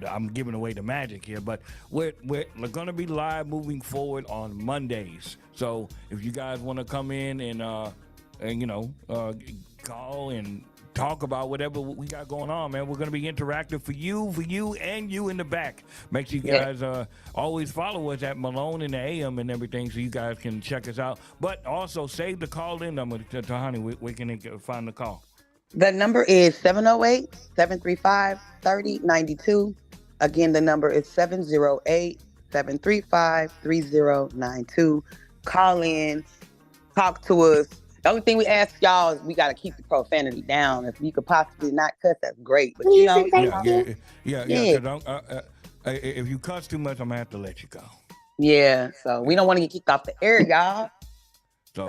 I'm giving away the magic here, but we're going to be live moving forward on Mondays. So if you guys want to come in and call and talk about whatever we got going on, man. We're going to be interactive for you, and you in the back. Make sure you guys always follow us at Malone in the AM and everything so you guys can check us out. But also save the call-in number to Honey. Where can they find the call? The number is 708-735-3092. Again, the number is 708-735-3092. Call in, talk to us. The only thing we ask y'all is we got to keep the profanity down. If you could possibly not cuss, that's great. But If you cuss too much, I'm gonna have to let you go. Yeah, so we don't want to get kicked off the air, y'all. So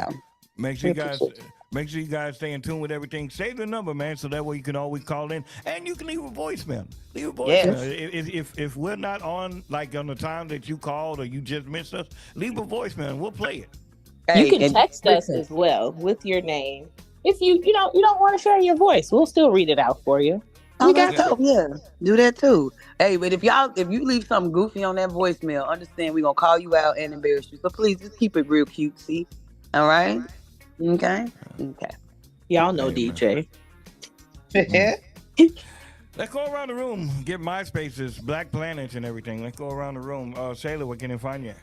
make sure you guys stay in tune with everything. Save the number, man, so that way you can always call in and you can leave a voicemail. Leave a voicemail. If we're not on like on the time that you called or you just missed us, leave a voicemail and we'll play it. You can text us as well with your name. If you don't want to share your voice, we'll still read it out for you. We got do that too. Hey, but if you leave something goofy on that voicemail, understand we're gonna call you out and embarrass you. So please just keep it real cutesy. All right? Okay. Y'all know DJ. Let's go around the room. Get MySpaces, Black Planets, and everything. Let's go around the room. Shayla, where can they find you?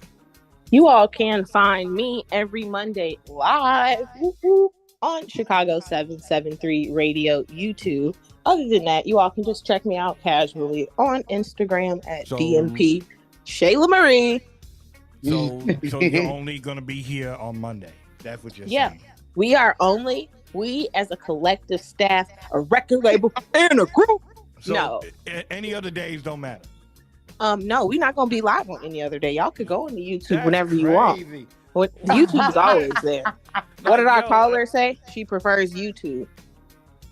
You all can find me every Monday live on Chicago 773 Radio YouTube. Other than that, you all can just check me out casually on Instagram at DMP Shayla Marie. So you're only going to be here on Monday. That's what you're saying. We as a collective staff, a record label, and a group. So any other days don't matter. No, we're not gonna be live on any other day. Y'all could go on the YouTube whenever you want. YouTube's always there. What did our caller say? She prefers YouTube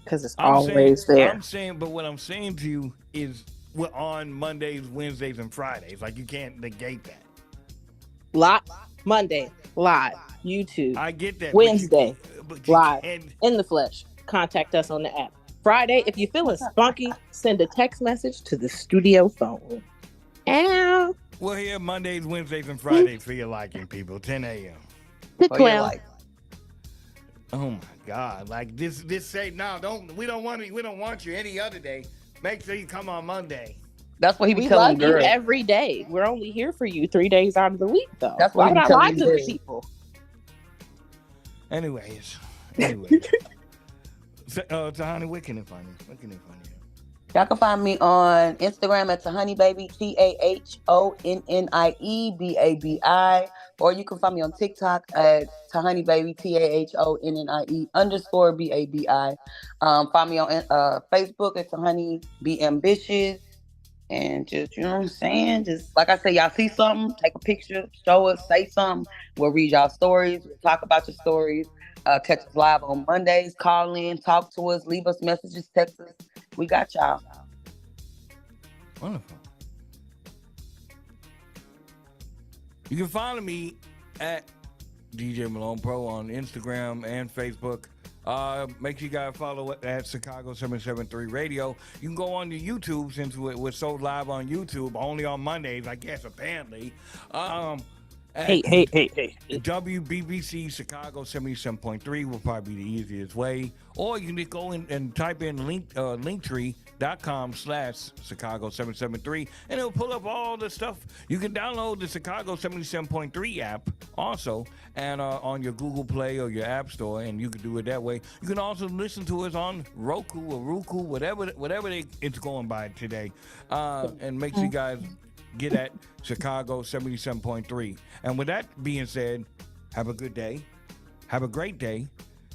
because it's always there. But what I'm saying to you is we're on Mondays, Wednesdays, and Fridays. Like you can't negate that. Monday live YouTube. I get that. Wednesday live in the flesh. Contact us on the app. Friday, if you're feeling spunky, send a text message to the studio phone. Ow. We're here Mondays, Wednesdays, and Fridays for your liking, people. 10 a.m. to 12. Oh my God! Like this say no. We don't want you any other day. Make sure you come on Monday. That's what he be we telling love you every day. We're only here for you 3 days out of the week, though. That's why would I lie to people? Anyways. Tahani, where can they find you? Y'all can find me on Instagram at TahaniBaby, TahonnieBaby, or you can find me on TikTok at TahaniBaby, TahonnieE_BABI. Find me on Facebook at Tahani Be Ambitious, and just, you know what I'm saying? Just like I said, y'all see something, take a picture, show us, say something. We'll read y'all stories, we'll talk about your stories. Catch us live on Mondays. Call in, talk to us, leave us messages, text us. We got y'all. Wonderful. You can follow me at DJ Malone Pro on Instagram and Facebook. Make sure you guys follow it at Chicago 773 Radio. You can go on to YouTube since we're so live on YouTube, only on Mondays, I guess, apparently. Hey. WBBC Chicago 77.3 will probably be the easiest way. Or you can just go in and type in linktree.com/Chicago 773 and it'll pull up all the stuff. You can download the Chicago 77.3 app also and on your Google Play or your App Store, and you can do it that way. You can also listen to us on Roku or whatever it's going by today. And make sure you guys get at Chicago 77.3. And with that being said, have a good day. Have a great day.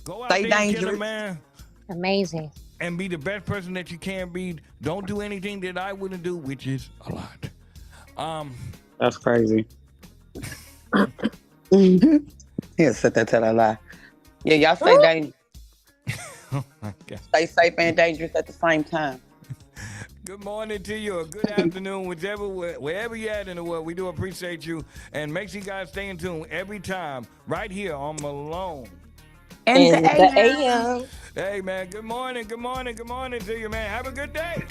Go out there and kill it, man. Amazing. And be the best person that you can be. Don't do anything that I wouldn't do, which is a lot. That's crazy. Yeah, set that to that lie. Yeah, y'all stay dangerous. Oh my God. Stay safe and dangerous at the same time. Good morning to you, or good afternoon, wherever you're at in the world. We do appreciate you. And make sure you guys stay in tune every time right here on Malone. And the AM. Hey, man, good morning to you, man. Have a good day.